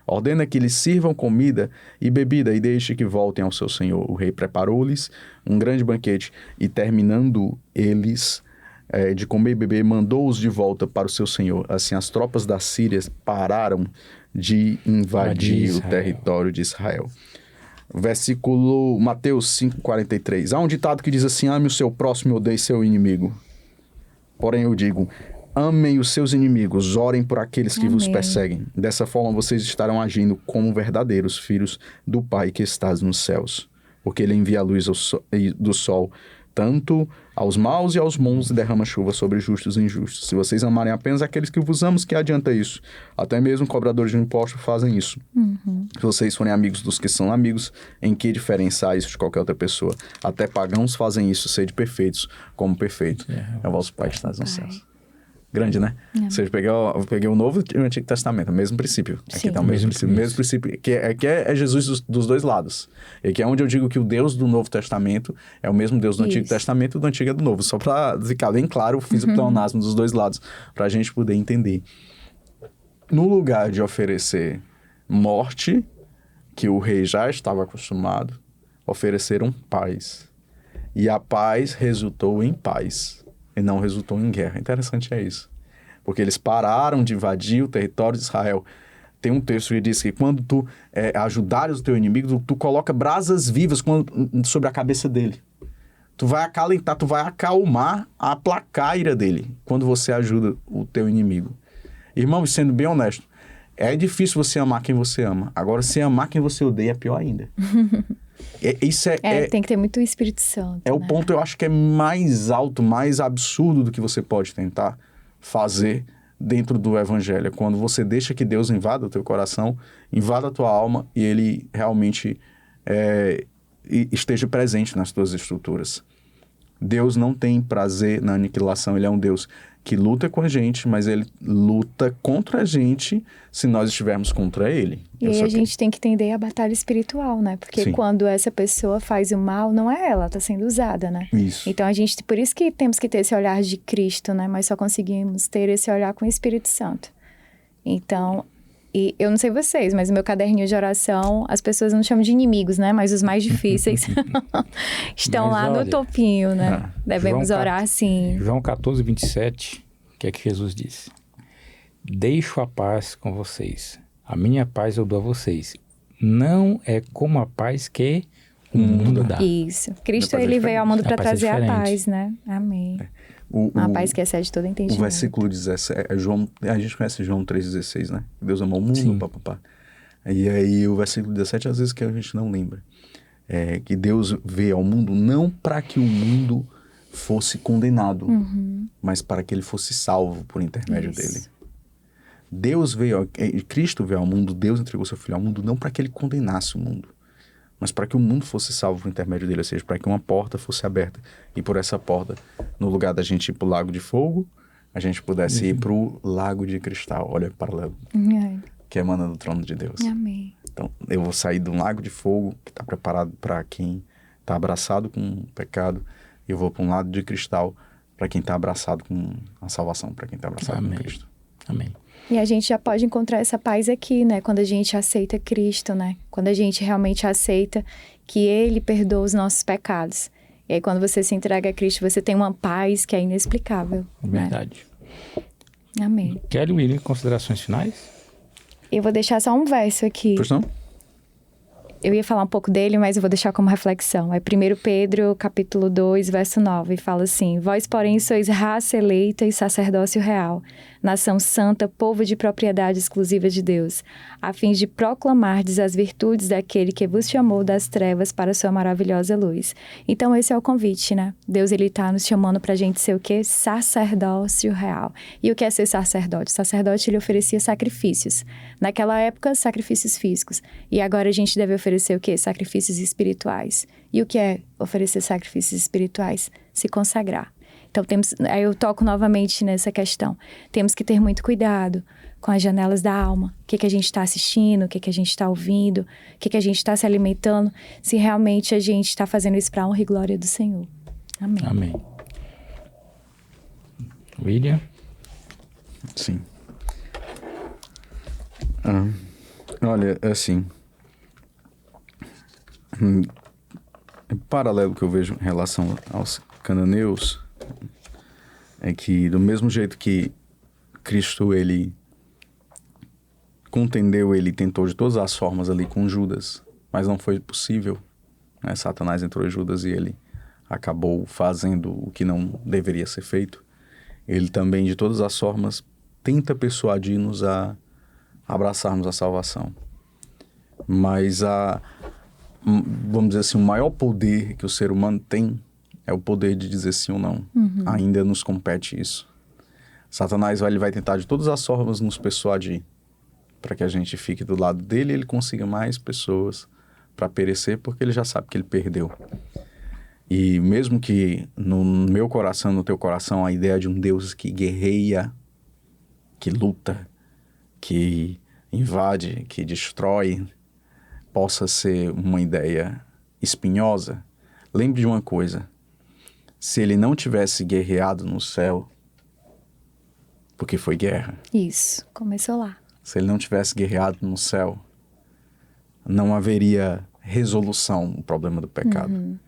Ordena que lhes sirvam comida e bebida e deixe que voltem ao seu senhor. O rei preparou-lhes um grande banquete e, terminando eles de comer e beber, mandou-os de volta para o seu senhor. Assim, as tropas da Síria pararam de invadir o território de Israel. Versículo Mateus 5,43. Há um ditado que diz assim, ame o seu próximo e odeie seu inimigo. Porém eu digo, amem os seus inimigos, orem por aqueles que vos perseguem. Dessa forma vocês estarão agindo como verdadeiros filhos do Pai que estás nos céus. Porque ele envia a luz do sol tanto aos maus e aos bons derrama chuva sobre justos e injustos. Se vocês amarem apenas aqueles que vos amam, que adianta isso? Até mesmo cobradores de impostos fazem isso. Se vocês forem amigos dos que são amigos, em que diferenciar isso de qualquer outra pessoa? Até pagãos fazem isso, sede perfeitos, como perfeito é o vosso Pai que está nos céus. Grande, né? Ou seja, eu peguei o Novo e o Antigo Testamento, o mesmo princípio. Aqui está o mesmo princípio, que é Jesus dos dois lados. E que é onde eu digo que o Deus do Novo Testamento é o mesmo Deus do Antigo Testamento e do Antigo é do Novo. Só para ficar bem claro, eu fiz o pleonasmo dos dois lados, para a gente poder entender. No lugar de oferecer morte, que o rei já estava acostumado, ofereceram paz. E a paz resultou em paz. E não resultou em guerra. Interessante é isso. Porque eles pararam de invadir o território de Israel. Tem um texto que diz que quando tu ajudares o teu inimigo, tu coloca brasas vivas sobre a cabeça dele. Tu vai acalentar, tu vai acalmar, aplacar a ira dele quando você ajuda o teu inimigo. Irmão, sendo bem honesto, é difícil você amar quem você ama. Agora, se amar quem você odeia, é pior ainda. Tem que ter muito Espírito Santo. É o ponto, eu acho que é mais alto, mais absurdo do que você pode tentar fazer dentro do Evangelho. Quando você deixa que Deus invada o teu coração, invada a tua alma e Ele realmente esteja presente nas tuas estruturas. Deus não tem prazer na aniquilação. Ele é um Deus que luta com a gente, mas Ele luta contra a gente se nós estivermos contra Ele. E aí a gente tem que entender a batalha espiritual, né? Porque quando essa pessoa faz o mal, não é ela, está sendo usada, né? Isso. Então, por isso que temos que ter esse olhar de Cristo, né? Mas só conseguimos ter esse olhar com o Espírito Santo. Então, e eu não sei vocês, mas o meu caderninho de oração, as pessoas não chamam de inimigos, né? Mas os mais difíceis estão lá no topinho, né? Devemos orar assim. João 14, 27, o que é que Jesus disse? Deixo a paz com vocês. A minha paz eu dou a vocês. Não é como a paz que o mundo dá. Isso. Cristo, ele veio ao mundo para trazer a paz, né? Amém. Uma paz que excede todo entendimento. O versículo 17, a gente conhece João 3,16, né? Deus amou o mundo, papapá. E aí o versículo 17, às vezes que a gente não lembra. Que Deus veio ao mundo não para que o mundo fosse condenado, mas para que ele fosse salvo por intermédio dele. Cristo veio ao mundo, Deus entregou seu Filho ao mundo não para que ele condenasse o mundo, mas para que o mundo fosse salvo por intermédio dele, ou seja, para que uma porta fosse aberta. E por essa porta, no lugar da gente ir para o lago de fogo, a gente pudesse ir para o lago de cristal. Olha, paralelo. Que emana do trono de Deus. Amém. Então, eu vou sair de um lago de fogo que está preparado para quem está abraçado com o pecado, e eu vou para um lago de cristal para quem está abraçado com a salvação, para quem está abraçado com Cristo. Amém. E a gente já pode encontrar essa paz aqui, né? Quando a gente aceita Cristo, né? Quando a gente realmente aceita que Ele perdoa os nossos pecados. E aí, quando você se entrega a Cristo, você tem uma paz que é inexplicável. Verdade. Né? Amém. Kelly, William, considerações finais? Eu vou deixar só um verso aqui. Pois não? Eu ia falar um pouco dele, mas eu vou deixar como reflexão. É 1 Pedro, capítulo 2, verso 9. E fala assim: Vós, porém, sois raça eleita e sacerdócio real, nação santa, povo de propriedade exclusiva de Deus, a fim de proclamardes as virtudes daquele que vos chamou das trevas para a sua maravilhosa luz. Então, esse é o convite, né? Deus, ele tá nos chamando pra gente ser o quê? Sacerdócio real. E o que é ser sacerdote? O sacerdote, ele oferecia sacrifícios. Naquela época, sacrifícios físicos. E agora a gente deve oferecer o quê? Sacrifícios espirituais. E o que é oferecer sacrifícios espirituais? Se consagrar. Então, aí eu toco novamente nessa questão. Temos que ter muito cuidado com as janelas da alma. O que a gente está assistindo, o que a gente está ouvindo, o que a gente está se alimentando, se realmente a gente está fazendo isso para a honra e glória do Senhor. Amém. Amém. William? Sim. Olha, assim... paralelo que eu vejo em relação aos cananeus é que, do mesmo jeito que Cristo, ele contendeu, ele tentou de todas as formas ali com Judas, mas não foi possível, né? Satanás entrou em Judas e ele acabou fazendo o que não deveria ser feito. Ele também, de todas as formas, tenta persuadir-nos a abraçarmos a salvação. Mas vamos dizer assim, o maior poder que o ser humano tem é o poder de dizer sim ou não. Ainda nos compete isso. Satanás ele vai tentar de todas as formas nos persuadir para que a gente fique do lado dele e ele consiga mais pessoas para perecer, porque ele já sabe que ele perdeu. E mesmo que no meu coração, no teu coração, a ideia de um Deus que guerreia, que luta, que invade, que destrói, possa ser uma ideia espinhosa, lembre de uma coisa: se ele não tivesse guerreado no céu, porque foi guerra. Isso, começou lá. Se ele não tivesse guerreado no céu, não haveria resolução no problema do pecado.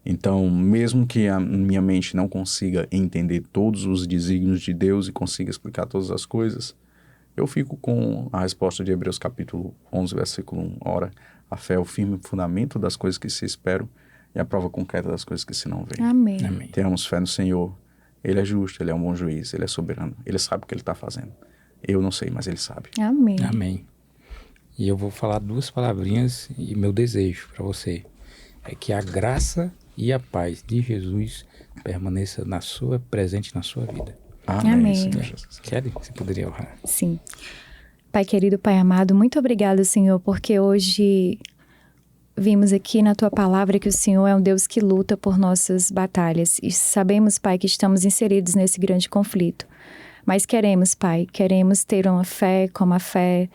Então, mesmo que a minha mente não consiga entender todos os desígnios de Deus e consiga explicar todas as coisas, eu fico com a resposta de Hebreus capítulo 11, versículo 1. Ora, a fé é o firme fundamento das coisas que se esperam e a prova concreta das coisas que se não veem. Amém. Amém. Tenhamos fé no Senhor. Ele é justo, Ele é um bom juiz, Ele é soberano. Ele sabe o que Ele está fazendo. Eu não sei, mas Ele sabe. Amém. Amém. E eu vou falar duas palavrinhas e meu desejo para você é que a graça e a paz de Jesus permaneça presente na sua vida. Amém, Amém. Senhor Jesus. Kelly, você poderia orar? Sim. Pai querido, Pai amado, muito obrigado, Senhor, porque hoje vimos aqui na Tua palavra que o Senhor é um Deus que luta por nossas batalhas. E sabemos, Pai, que estamos inseridos nesse grande conflito. Mas queremos, Pai, queremos ter uma fé como a fé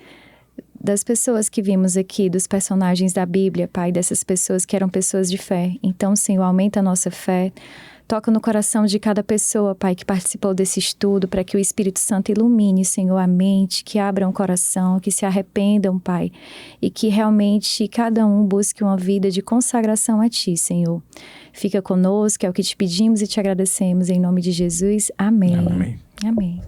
das pessoas que vimos aqui, dos personagens da Bíblia, Pai, dessas pessoas que eram pessoas de fé. Então, Senhor, aumenta a nossa fé. Toca no coração de cada pessoa, Pai, que participou desse estudo, para que o Espírito Santo ilumine, Senhor, a mente, que abram o coração, que se arrependam, Pai, e que realmente cada um busque uma vida de consagração a Ti, Senhor. Fica conosco, é o que te pedimos e te agradecemos, em nome de Jesus. Amém. Amém. Amém.